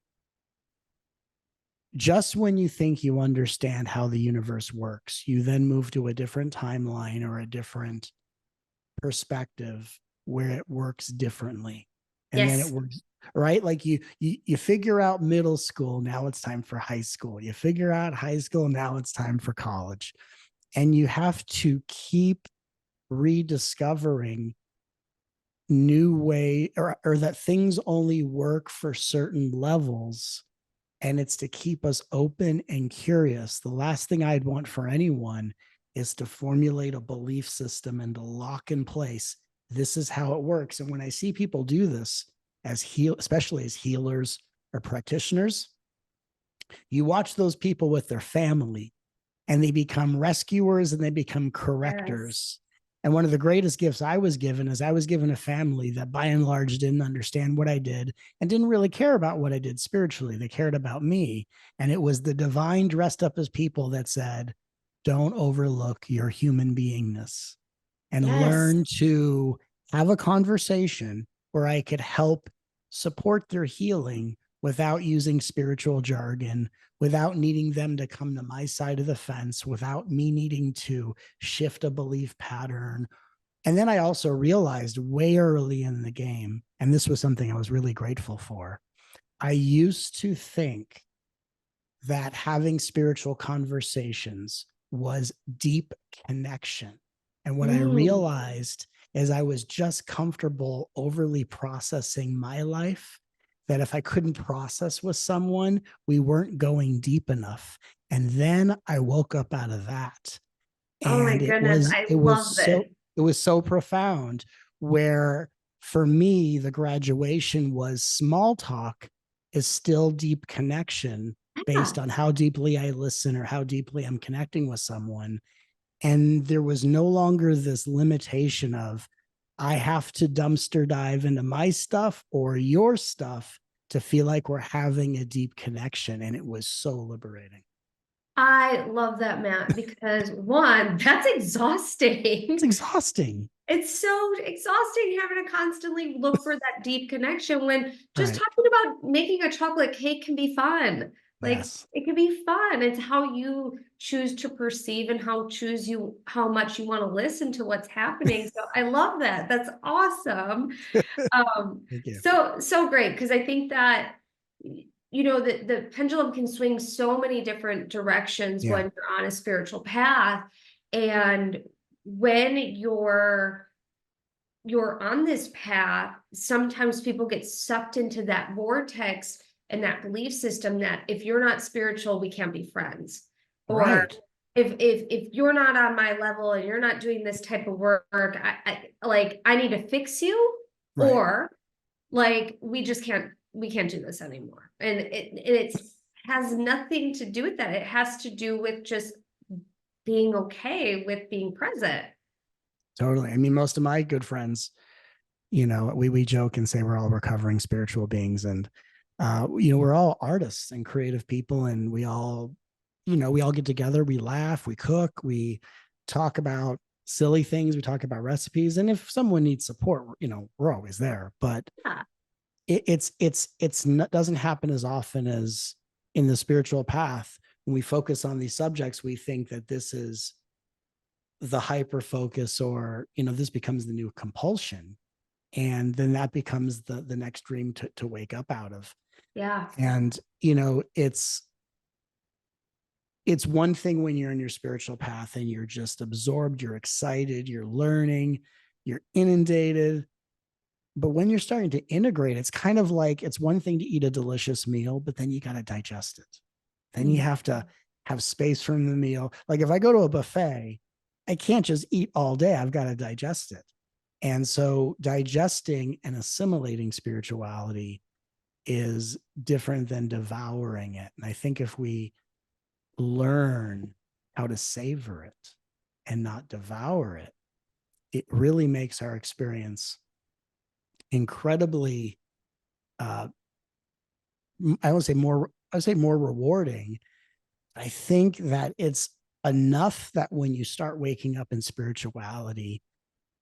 just when you think you understand how the universe works, you then move to a different timeline or a different perspective where it works differently. And then it Yes. works, right? Like you figure out middle school, now it's time for high school. You figure out high school, now it's time for college. And you have to keep rediscovering new way, or that things only work for certain levels, and it's to keep us open and curious. The last thing I'd want for anyone is to formulate a belief system and to lock in place, this is how it works. And when I see people do this especially as healers or practitioners, you watch those people with their family, and they become rescuers and they become Yes. correctors. And one of the greatest gifts I was given is I was given a family that by and large didn't understand what I did and didn't really care about what I did spiritually. They cared about me. And it was the divine dressed up as people that said, don't overlook your human beingness, and Yes. learn to have a conversation where I could help support their healing without using spiritual jargon, without needing them to come to my side of the fence, without me needing to shift a belief pattern. And then I also realized way early in the game, and this was something I was really grateful for. I used to think that having spiritual conversations was deep connection. And what I Mm. realized is I was just comfortable overly processing my life, that if I couldn't process with someone, we weren't going deep enough. And then I woke up out of that. Oh my And it goodness. was I it was love this. so it was so profound, where for me the graduation was small talk is still deep connection based Yeah. on how deeply I listen or how deeply I'm connecting with someone. And there was no longer this limitation of I have to dumpster dive into my stuff or your stuff to feel like we're having a deep connection. And it was so liberating. I love that, Matt, because one, that's It's exhausting. exhausting. It's so exhausting having to constantly look for that deep connection, when just Right. talking about making a chocolate cake can be fun. Like Yes. it can be fun. It's how you choose to perceive and how much you want to listen to what's happening. So I love that. That's awesome. Thank you. So great, because I think that the pendulum can swing so many different directions Yeah. when you're on a spiritual path. And when you're on this path, sometimes people get sucked into that vortex and that belief system that if you're not spiritual, we can't be friends. Or Right. if you're not on my level and you're not doing this type of work, I need to fix you, Right. or like we just can't we can't do this anymore. And it has nothing to do with that. It has to do with just being okay with being present. Totally. I mean, most of my good friends, we joke and say we're all recovering spiritual beings, and we're all artists and creative people, and we all get together, we laugh, we cook, we talk about silly things, we talk about recipes, and if someone needs support, we're always there. But Yeah. it's not, doesn't happen as often as in the spiritual path. When we focus on these subjects, we think that this is the hyper focus, or this becomes the new compulsion, and then that becomes the next dream to wake up out of. Yeah. And it's one thing when you're in your spiritual path and you're just absorbed, you're excited, you're learning, you're inundated. But when you're starting to integrate, it's kind of like, it's one thing to eat a delicious meal, but then you got to digest it. Then you have to have space from the meal. Like if I go to a buffet, I can't just eat all day. I've got to digest it. And so digesting and assimilating spirituality is different than devouring it. And I think if we learn how to savor it and not devour it, it really makes our experience incredibly, I would say more rewarding. I think that it's enough that when you start waking up in spirituality,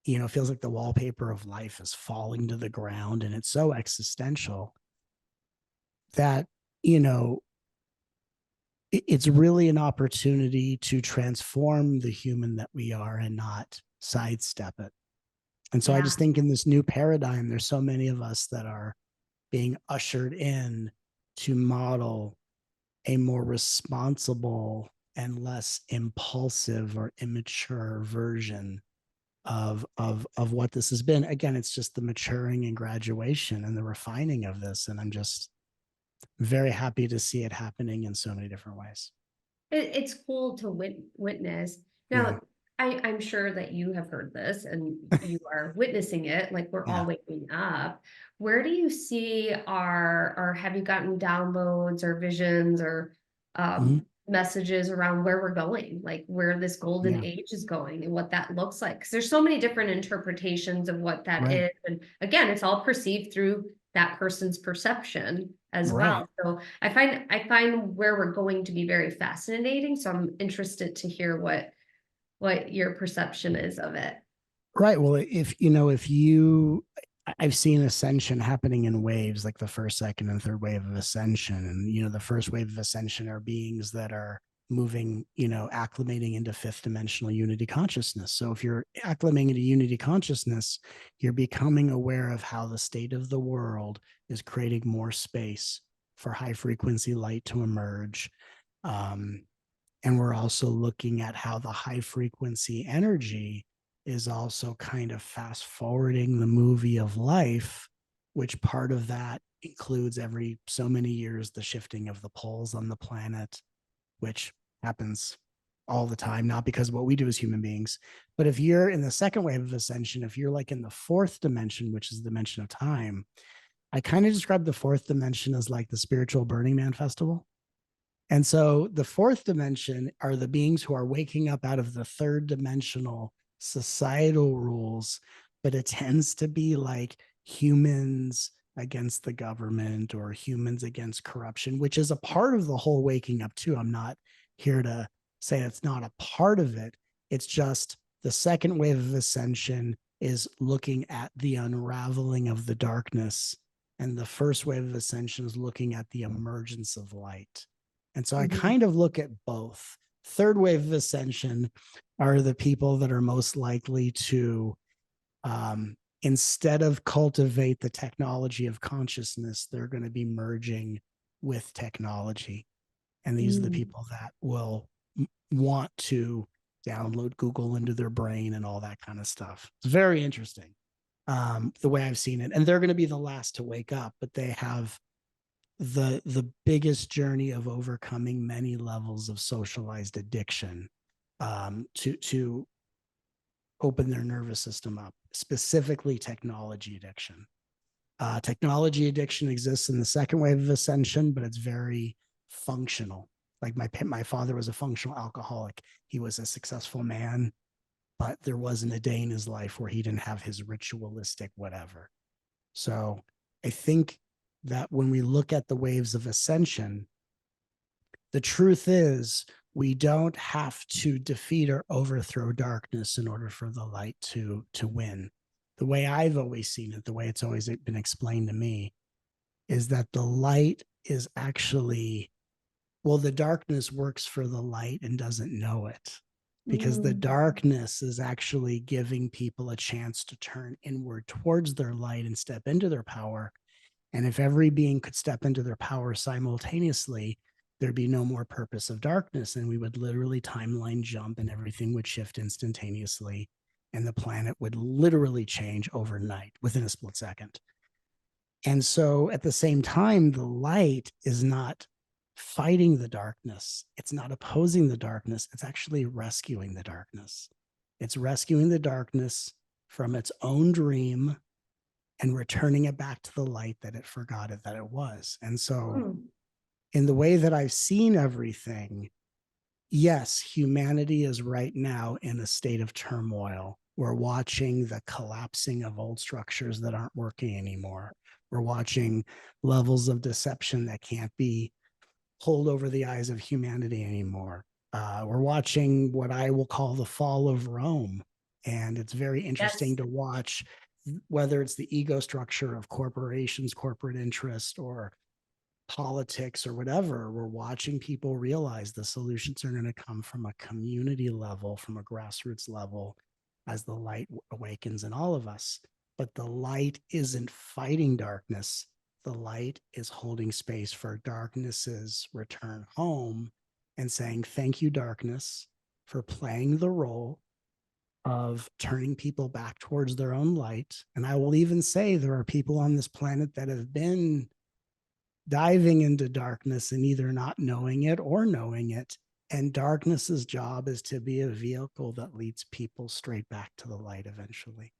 it feels like the wallpaper of life is falling to the ground, and it's so existential that, it's really an opportunity to transform the human that we are and not sidestep it. And so I Yeah. just think in this new paradigm, there's so many of us that are being ushered in to model a more responsible and less impulsive or immature version of what this has been. Again, it's just the maturing and graduation and the refining of this. And I'm just very happy to see it happening in so many different ways. It's cool to witness. Yeah. Now, I'm sure that you have heard this and you are witnessing it, like we're all Yeah. waking up. Where do you see or have you gotten downloads or visions or Mm-hmm. messages around where we're going, like where this golden Yeah. age is going and what that looks like? Because there's so many different interpretations of what that Right. is. And again, it's all perceived through that person's perception as Right. well. So I find where we're going to be very fascinating. So I'm interested to hear what your perception is of it. Right. Well, I've seen ascension happening in waves, like the first, second, and third wave of ascension. And, the first wave of ascension are beings that are moving, acclimating into fifth dimensional unity consciousness. So if you're acclimating into unity consciousness, you're becoming aware of how the state of the world is creating more space for high frequency light to emerge. Um, and we're also looking at how the high frequency energy is also kind of fast forwarding the movie of life, which part of that includes every so many years the shifting of the poles on the planet, which happens all the time, not because of what we do as human beings. But if you're in the second wave of ascension, if you're like in the fourth dimension, which is the dimension of time, I kind of describe the fourth dimension as like the spiritual Burning Man festival. And so the fourth dimension are the beings who are waking up out of the third dimensional societal rules, but it tends to be like humans against the government or humans against corruption, which is a part of the whole waking up too. I'm not here to say it's not a part of it. It's just the second wave of ascension is looking at the unraveling of the darkness, and the first wave of ascension is looking at the emergence of light. And so I Mhm. kind of look at both. Third wave of ascension are the people that are most likely to, instead of cultivate the technology of consciousness, they're going to be merging with technology. And these are the Mm. people that will want to download Google into their brain and all that kind of stuff. It's very interesting, the way I've seen it. And they're going to be the last to wake up, but they have the biggest journey of overcoming many levels of socialized addiction, to open their nervous system up, specifically technology addiction. Technology addiction exists in the second wave of ascension, but it's very functional. Like my father was a functional alcoholic. He was a successful man, but there wasn't a day in his life where he didn't have his ritualistic whatever. So I think that when we look at the waves of ascension, the truth is we don't have to defeat or overthrow darkness in order for the light to win. The way I've always seen it, the way it's always been explained to me, is that the light is actually, well, the darkness works for the light and doesn't know it, because the Mm, darkness is actually giving people a chance to turn inward towards their light and step into their power. And if every being could step into their power simultaneously, there'd be no more purpose of darkness. And we would literally timeline jump and everything would shift instantaneously. And the planet would literally change overnight within a split second. And so at the same time, the light is not fighting the darkness. It's not opposing the darkness. It's actually rescuing the darkness. It's rescuing the darkness from its own dream and returning it back to the light that it forgot it that it was. And so, mm, in the way that I've seen everything, yes, humanity is right now in a state of turmoil. We're watching the collapsing of old structures that aren't working anymore. We're watching levels of deception that can't be pulled over the eyes of humanity anymore. We're watching what I will call the fall of Rome. And it's very interesting yes. to watch whether it's the ego structure of corporations, corporate interest, or politics or whatever. We're watching people realize the solutions are going to come from a community level, from a grassroots level, as the light awakens in all of us. But the light isn't fighting darkness. The light is holding space for darkness's return home and saying, thank you, darkness, for playing the role of turning people back towards their own light. And I will even say there are people on this planet that have been diving into darkness and either not knowing it or knowing it. And darkness's job is to be a vehicle that leads people straight back to the light eventually.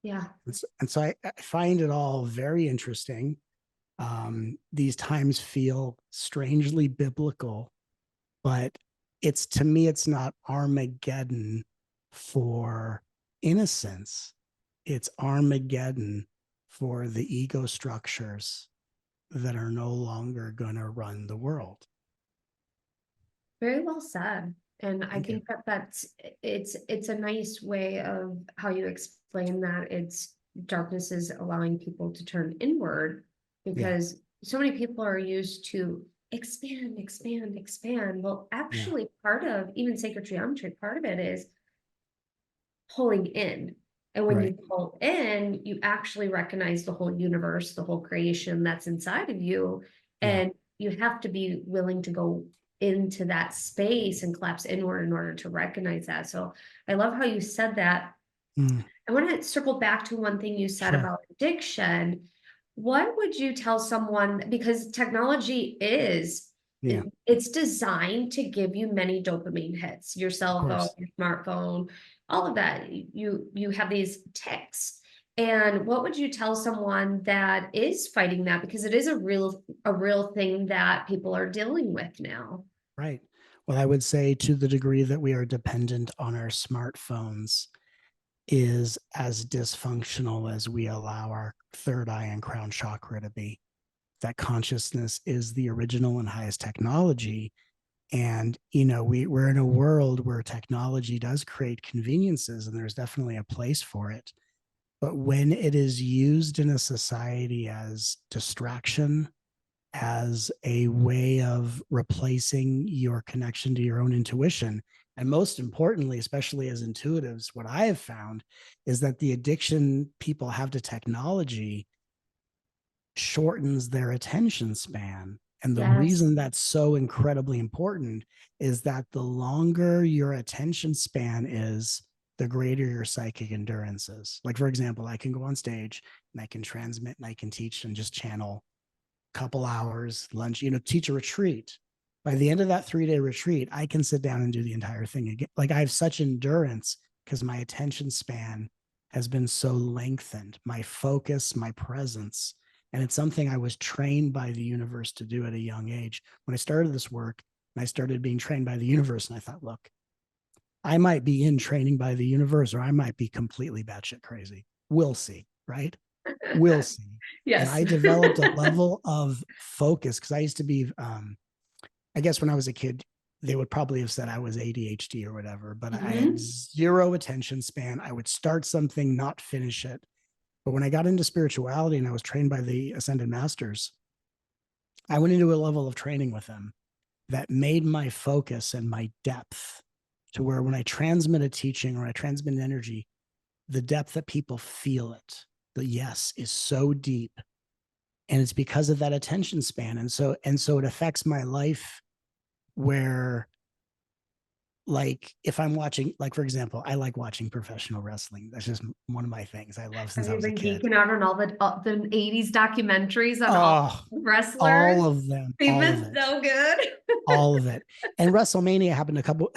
Yeah. And so I find it all very interesting. These times feel strangely biblical, but it's, to me, it's not Armageddon for innocence. It's Armageddon for the ego structures that are no longer going to run the world. Very well said. And I Thank you. think that it's a nice way of how you explain that it's darkness is allowing people to turn inward, Yeah. because so many people are used to expand, expand, expand. Well, Yeah. actually, part of even sacred geometry, part of it is pulling in. And when Right. you pull in, you actually recognize the whole universe, the whole creation that's inside of you. Yeah. And you have to be willing to go into that space and collapse inward in order to recognize that. So I love how you said that. Mm, I want to circle back to one thing you said sure. about addiction. What would you tell someone? Because technology is, Yeah. it's designed to give you many dopamine hits, your Of cell phone, course. your smartphone, all of that. You have these ticks. And what would you tell someone that is fighting that? Because it is a real thing that people are dealing with now. Right. Well, I would say to the degree that we are dependent on our smartphones is as dysfunctional as we allow our third eye and crown chakra to be. That consciousness is the original and highest technology. And, we're in a world where technology does create conveniences, and there's definitely a place for it. But when it is used in a society as distraction, as a way of replacing your connection to your own intuition, and most importantly, especially as intuitives, what I have found is that the addiction people have to technology shortens their attention span. And the Yes. reason that's so incredibly important is that the longer your attention span is, the greater your psychic endurance is. Like, for example, I can go on stage and I can transmit and I can teach and just channel a couple hours, lunch, teach a retreat. By the end of that 3-day retreat, I can sit down and do the entire thing again. Like, I have such endurance because my attention span has been so lengthened, my focus, my presence. And it's something I was trained by the universe to do at a young age. When I started this work, and I started being trained by the universe, and I thought, look, I might be in training by the universe, or I might be completely batshit crazy. We'll see, right? We'll see. And Yes. I developed a level of focus because I used to be, I guess when I was a kid, they would probably have said I was ADHD or whatever, but I had Mhm. zero attention span. I would start something, not finish it. But when I got into spirituality and I was trained by the Ascended Masters, I went into a level of training with them that made my focus and my depth to where when I transmit a teaching or I transmit an energy, the depth that people feel it, the yes is so deep. And it's because of that attention span. And so it affects my life where, like, if I'm watching, like, for example, I like watching professional wrestling. That's just one of my things I love since Have I you was a been kid. geeking out on all the 80s documentaries on all Oh, wrestlers? all of them, They've all of been it, so good. all of it. And WrestleMania happened a couple,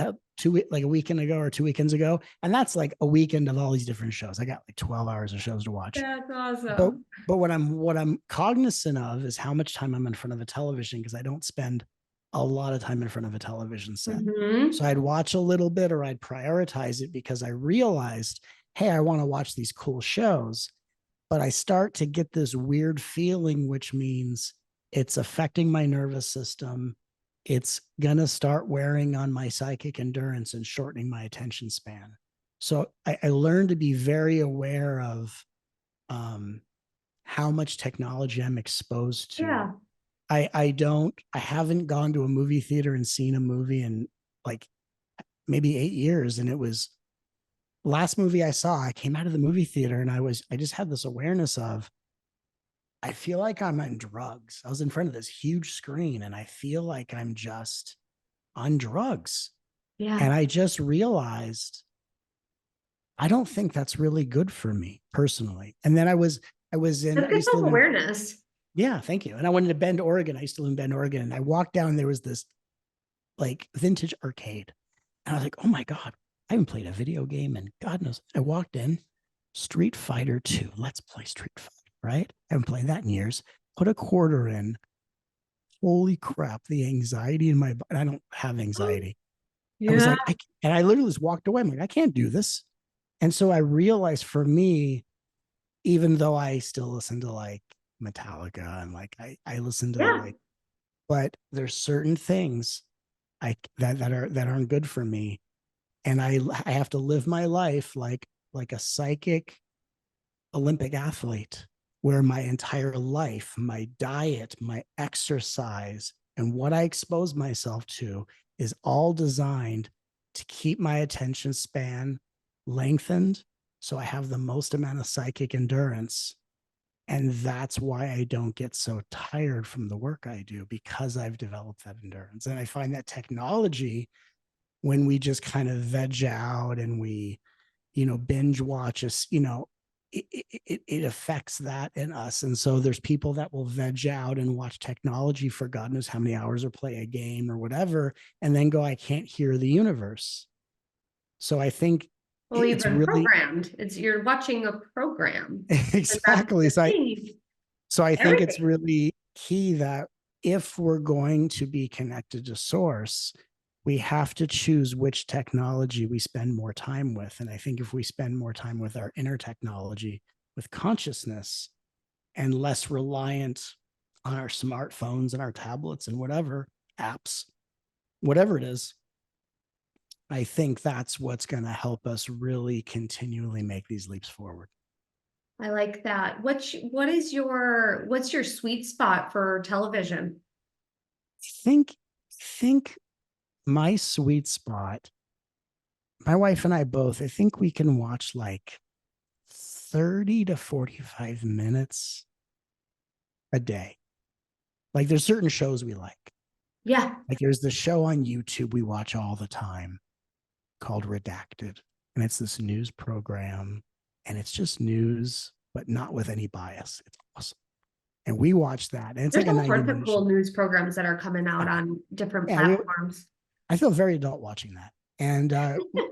like a weekend ago or 2 weekends ago. And that's like a weekend of all these different shows. I got like 12 hours of shows to watch. That's But, awesome. but what I'm cognizant of is how much time I'm in front of a television because I don't spend a lot of time in front of a television set. Hmm. So I'd watch a little bit or I'd prioritize it because I realized, hey, I want to watch these cool shows. But I start to get this weird feeling, which means it's affecting my nervous system. It's going to start wearing on my psychic endurance and shortening my attention span. So I learned to be very aware of um, how much technology I'm exposed to. Yeah. I haven't gone to a movie theater and seen a movie in like maybe 8 years. And it was last movie I saw, I came out of the movie theater and I just had this awareness of, I feel like I'm on drugs. I was in front of this huge screen and I feel like I'm just on drugs. Yeah. And I just realized I don't think that's really good for me personally. And then I That's good used to live in, self-awareness. yeah, thank you. And I went to Bend, Oregon. I used to live in Bend, Oregon. And I walked down, and there was this like vintage arcade. And I was like, oh my God, I haven't played a video game and God knows. I walked in, Street Fighter 2. Let's play Street Fighter, right? I haven't played that in years. Put a quarter in. Holy crap, the anxiety in my body. I don't have anxiety. I was Yeah. like, and I literally just walked away. I'm like, I can't do this. And so I realized for me, even though I still listen to like Metallica and like I listen to Yeah. like, but there's certain things that aren't good for me. And I have to live my life like a psychic Olympic athlete where my entire life, my diet, my exercise, and what I expose myself to is all designed to keep my attention span lengthened so I have the most amount of psychic endurance. And that's why I don't get so tired from the work I do because I've developed that endurance. And I find that technology, when we just kind of veg out and we binge watch us, it affects that in us. And so there's people that will veg out and watch technology for God knows how many hours or play a game or whatever, and then go, I can't hear the universe. So I think Well, you've it's been really programmed. It's you're watching a program. And that's exactly. the thing. So I think it's Everything. really key that if we're going to be connected to source, we have to choose which technology we spend more time with. And I think if we spend more time with our inner technology, with consciousness, and less reliant on our smartphones and our tablets and whatever apps, whatever it is, I think that's what's going to help us really continually make these leaps forward. I like that. What's your sweet spot for television? I think my sweet spot, my wife and I both, I think we can watch like 30 to 45 minutes a day. Like there's certain shows we like. Yeah. Like there's the show on YouTube we watch all the time called Redacted. And it's this news program and it's just news, but not with any bias. It's awesome. And we watch that. And it's There's like a all 90 sorts of minute show. cool news programs that are coming out Yeah. on different Yeah. platforms. I feel very adult watching that. And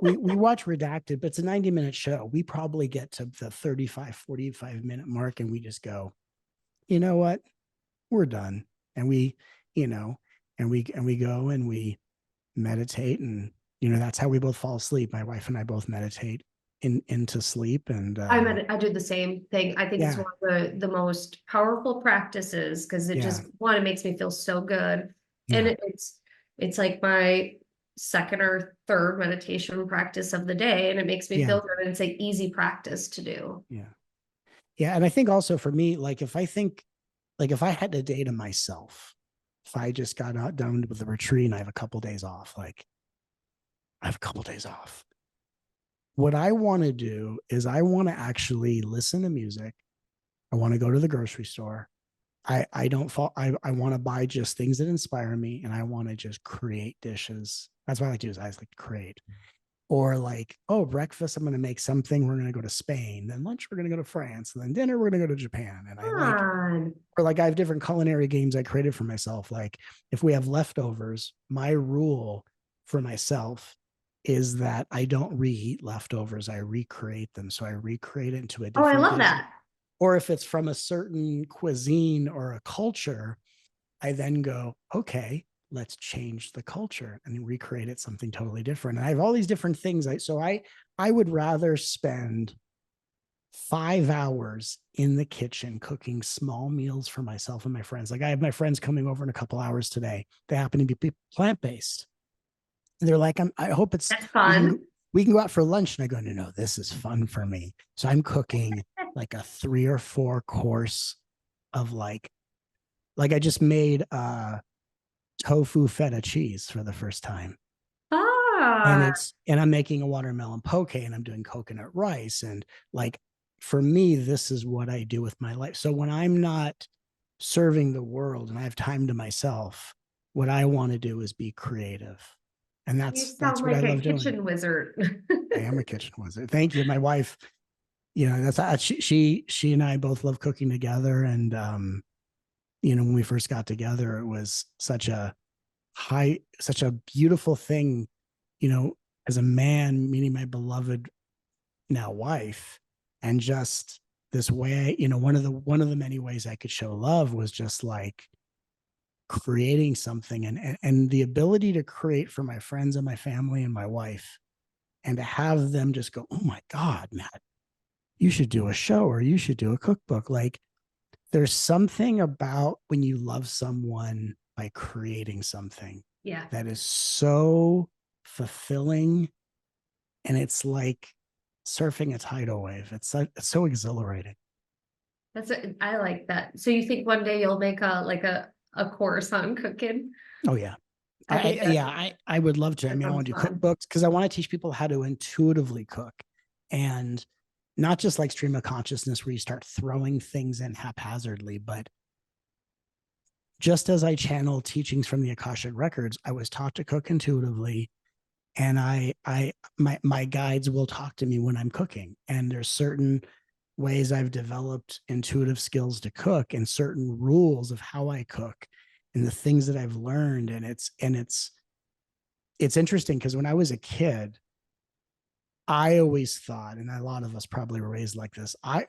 we watch Redacted, but it's a 90-minute show. We probably get to the 35, 45-minute mark and we just go, you know what? We're done. And we, you know, and we go and we meditate, and that's how we both fall asleep. My wife and I both meditate into sleep. And I do the same thing. I think it's yeah, one of the most powerful practices because it yeah, just one, it makes me feel so good. And yeah, it's like my second or third meditation practice of the day, and it makes me yeah, feel good. And it's like easy practice to do. yeah, yeah. And I think also for me, like if I had to date myself, if I just got out done with the retreat and I have a couple days off, like I have a couple days off. What I want to do is I want to actually listen to music. I want to go to the grocery store. I don't fall. I want to buy just things that inspire me, and I want to just create dishes. That's what I like to do. Is I just like to create. Or like, oh, breakfast, I'm going to make something. We're going to go to Spain. Then lunch, we're going to go to France. And then dinner, we're going to go to Japan. And I Come like, on. or like I have different culinary games I created for myself. Like if we have leftovers, my rule for myself is that I don't reheat leftovers. I recreate them. So I recreate it into a Oh, I different love dish. that. Or if it's from a certain cuisine or a culture, I then go, okay, let's change the culture and recreate it something totally different. And I have all these different things. I would rather spend 5 hours in the kitchen cooking small meals for myself and my friends. Like I have my friends coming over in a couple hours today. They happen to be plant-based. They're like, I hope That's we can fun. we can go out for lunch. And I go, no, this is fun for me. So I'm cooking like a 3 or 4 course of like I just made tofu feta cheese for the first time. And Ah, I'm making a watermelon poke, and I'm doing coconut rice. And like for me, this is what I do with my life. So when I'm not serving the world and I have time to myself, what I want to do is be creative. And you that's sound what I like a love doing. kitchen wizard. I am a kitchen wizard. Thank you. My wife, that's she and I both love cooking together. And when we first got together, it was such a beautiful thing, you know, as a man meeting my beloved now wife, and just this way, one of the many ways I could show love was just like creating something, and the ability to create for my friends and my family and my wife, and to have them just go, oh my God, Matt, you should do a show or you should do a cookbook. Like there's something about when you love someone by creating something Yeah, that is so fulfilling, and it's like surfing a tidal wave. It's so exhilarating. I like that. So you think one day you'll make a course on cooking? Oh yeah. I think I would love to. I that mean, I sounds want to do fun. cookbooks because I want to teach people how to intuitively cook, and not just like stream of consciousness where you start throwing things in haphazardly, but just as I channel teachings from the Akashic records, I was taught to cook intuitively, and my guides will talk to me when I'm cooking, and there's certain ways I've developed intuitive skills to cook and certain rules of how I cook and the things that I've learned. And it's interesting because when I was a kid, I always thought, and a lot of us probably were raised like this, I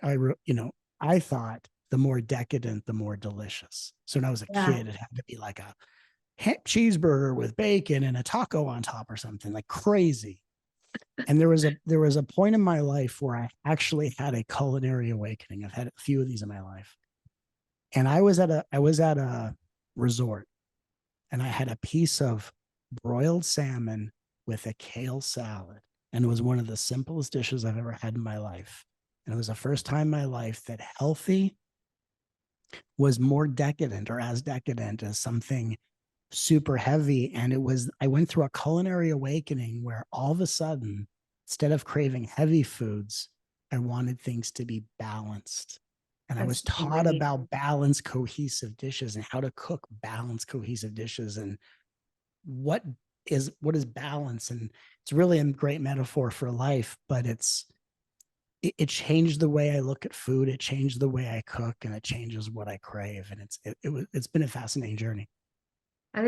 thought the more decadent, the more delicious. So when I was a Yeah, kid, it had to be like a cheeseburger with bacon and a taco on top or something like crazy. And there was a point in my life where I actually had a culinary awakening. I've had a few of these in my life. And I was at a resort, and I had a piece of broiled salmon with a kale salad. And it was one of the simplest dishes I've ever had in my life. And it was the first time in my life that healthy was more decadent or as decadent as something super heavy. And I went through a culinary awakening where all of a sudden, instead of craving heavy foods, I wanted things to be balanced. And I was that's taught great. about balanced, cohesive dishes and how to cook balanced, cohesive dishes, and what what is balance. And it's really a great metaphor for life, but it changed the way I look at food. It changed the way I cook, and it changes what I crave. And it's been a fascinating journey. I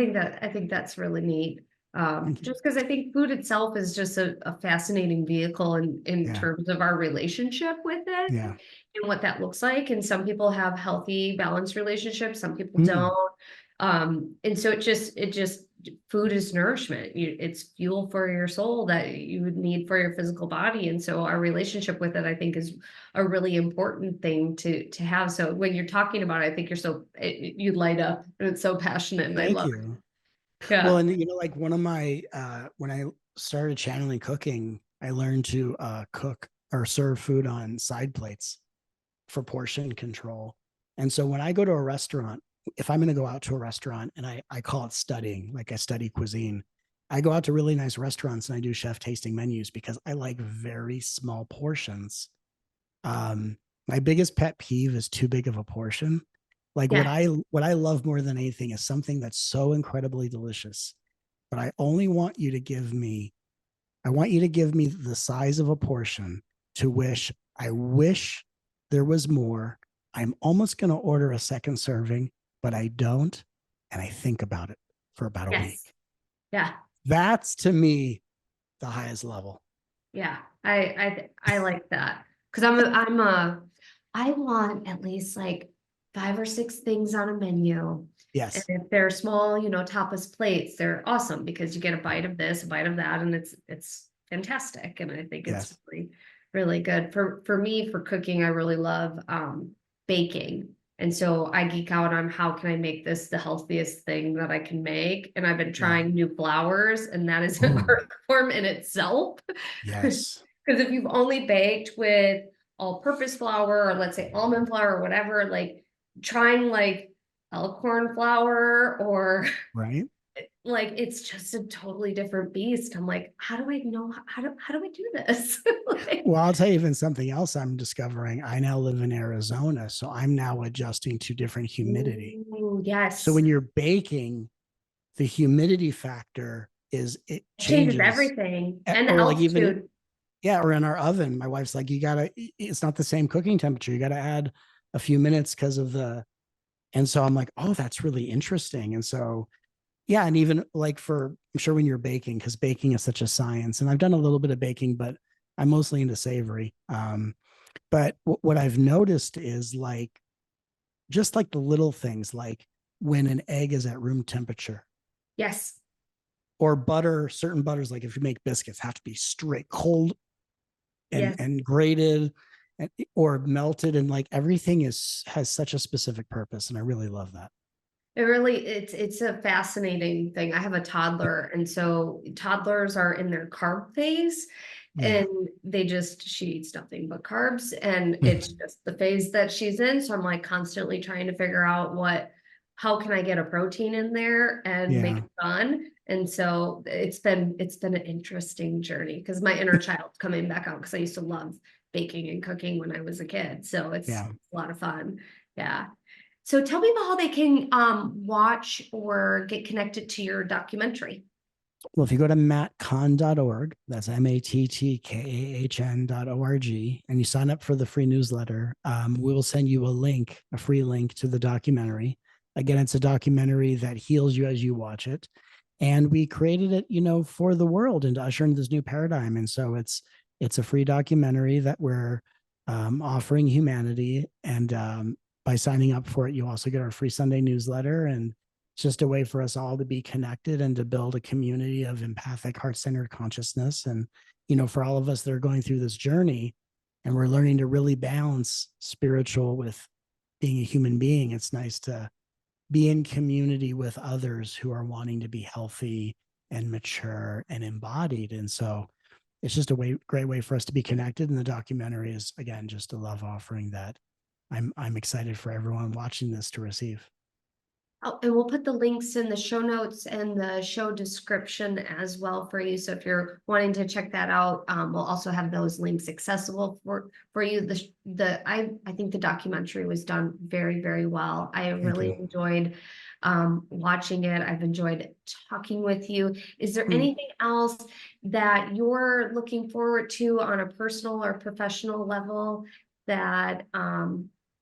think that's really neat. Thank you. Just because I think food itself is just a fascinating vehicle in Yeah. terms of our relationship with it Yeah. and what that looks like. And some people have healthy, balanced relationships, some people Mm, don't. And so it just food is nourishment. It's fuel for your soul that you would need for your physical body. And so our relationship with it, I think, is a really important thing to have. So when you're talking about it, I think you light up and it's so passionate and I thank love you. it. Well, Yeah. and like one of my when I started channeling cooking, I learned to cook or serve food on side plates for portion control. And so when I go to a restaurant, if I'm going to go out to a restaurant and I call it studying, like I study cuisine, I go out to really nice restaurants and I do chef tasting menus because I like very small portions. My biggest pet peeve is too big of a portion. Like Yeah. what I love more than anything is something that's so incredibly delicious, but I only want you to give me I want you to give me the size of a portion to wish I wish there was more. I'm almost going to order a second serving, but I don't. And I think about it for about a Yes. week. Yeah. That's to me the highest level. Yeah. I like that because I want at least like 5 or 6 things on a menu. And Yes. if they're small, tapas plates, they're awesome because you get a bite of this, a bite of that, and it's fantastic. And I think it's Yes. really, really good. For me, for cooking, I really love baking. And so I geek out on how can I make this the healthiest thing that I can make. And I've been Yeah. trying new flours, and that is an Ooh, art form in itself. yes. Because if you've only baked with all-purpose flour or let's say almond flour or whatever, like trying like elk-corn flour or Right. like it's just a totally different beast. I'm like, how do I know how do I do this? Like, Well, I'll tell you even something else I'm discovering. I now live in Arizona, so I'm now adjusting to different humidity. ooh, So yes. when you're baking, the humidity factor is it It changes changes. everything and the Or like even altitude. yeah, or in our oven, my wife's like, you gotta, it's not the same cooking temperature. You gotta add a few minutes because of the, and so I'm like, oh, that's really interesting. And so yeah, and even like I'm sure when you're baking, because baking is such a science, and I've done a little bit of baking, but I'm mostly into savory. But what I've noticed is like just like the little things, like when an egg is at room temperature, Yes. or butter, certain butters, like if you make biscuits, have to be straight cold Yes. and grated or melted, and like everything has such a specific purpose, and I really love that. It's a fascinating thing. I have a toddler, and so toddlers are in their carb phase, Yeah. and she eats nothing but carbs, and it's just the phase that she's in. So I'm like constantly trying to figure out how can I get a protein in there and make Yeah. it fun. And so it's been an interesting journey because my inner child's coming back out because I used to love baking and cooking when I was a kid. So it's Yeah. a lot of fun. Yeah. So tell me about how they can watch or get connected to your documentary. Well, if you go to mattkahn.org, that's mattkhn.org, and you sign up for the free newsletter, we will send you a free link to the documentary. Again, it's a documentary that heals you as you watch it. And we created it, for the world and to usher in this new paradigm. And so it's a free documentary that we're offering humanity. And by signing up for it, you also get our free Sunday newsletter, and it's just a way for us all to be connected and to build a community of empathic, heart-centered consciousness. And, for all of us that are going through this journey and we're learning to really balance spiritual with being a human being, it's nice to be in community with others who are wanting to be healthy and mature and embodied. And so it's just a great way for us to be connected. And the documentary is, again, just a love offering that I'm excited for everyone watching this to receive. Oh, and we'll put the links in the show notes and the show description as well for you. So if you're wanting to check that out, we'll also have those links accessible for you. I think the documentary was done very, very well. I Thank really you. enjoyed watching it. I've enjoyed talking with you. Is there Mm. anything else that you're looking forward to on a personal or professional level that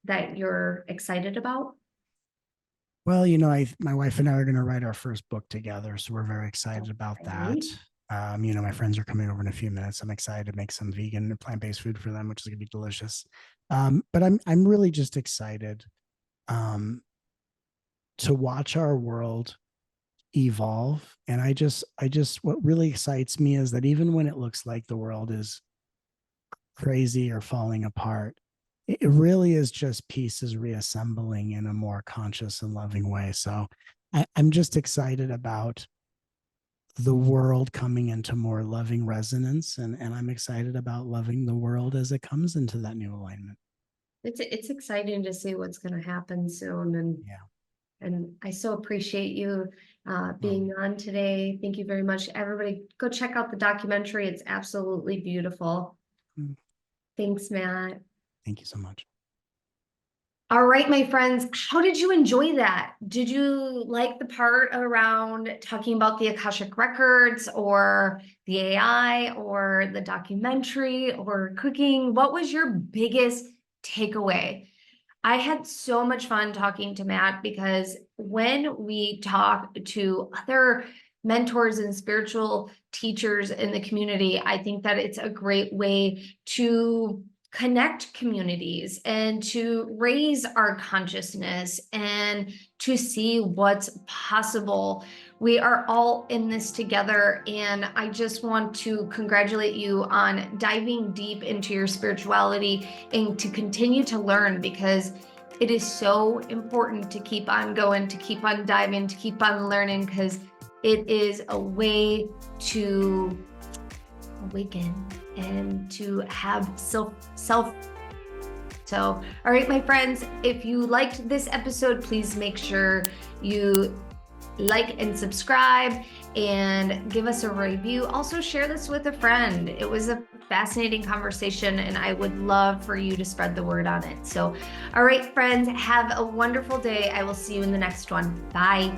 that you're excited about? Well, my wife and I are going to write our first book together, so we're very excited about that. Right? My friends are coming over in a few minutes. I'm excited to make some vegan and plant-based food for them, which is going to be delicious. But I'm really just excited um, to watch our world evolve. And what really excites me is that even when it looks like the world is crazy or falling apart, it really is just pieces reassembling in a more conscious and loving way. So I'm just excited about the world coming into more loving resonance, and I'm excited about loving the world as it comes into that new alignment. It's exciting to see what's going to happen soon, Yeah. and I so appreciate you Well, being on today. Thank you very much. Everybody, go check out the documentary. It's absolutely beautiful. mm, Thanks, Matt. thank you so much. All right, my friends, how did you enjoy that? Did you like the part around talking about the Akashic Records or the AI or the documentary or cooking? What was your biggest takeaway? I had so much fun talking to Matt because when we talk to other mentors and spiritual teachers in the community, I think that it's a great way to connect communities and to raise our consciousness and to see what's possible. We are all in this together, and I just want to congratulate you on diving deep into your spirituality and to continue to learn, because it is so important to keep on going, to keep on diving, to keep on learning, because it is a way to awaken and to have self. So, all right, my friends, if you liked this episode, please make sure you like and subscribe and give us a review. Also, share this with a friend. It was a fascinating conversation, and I would love for you to spread the word on it. So, all right, friends, have a wonderful day. I will see you in the next one. Bye.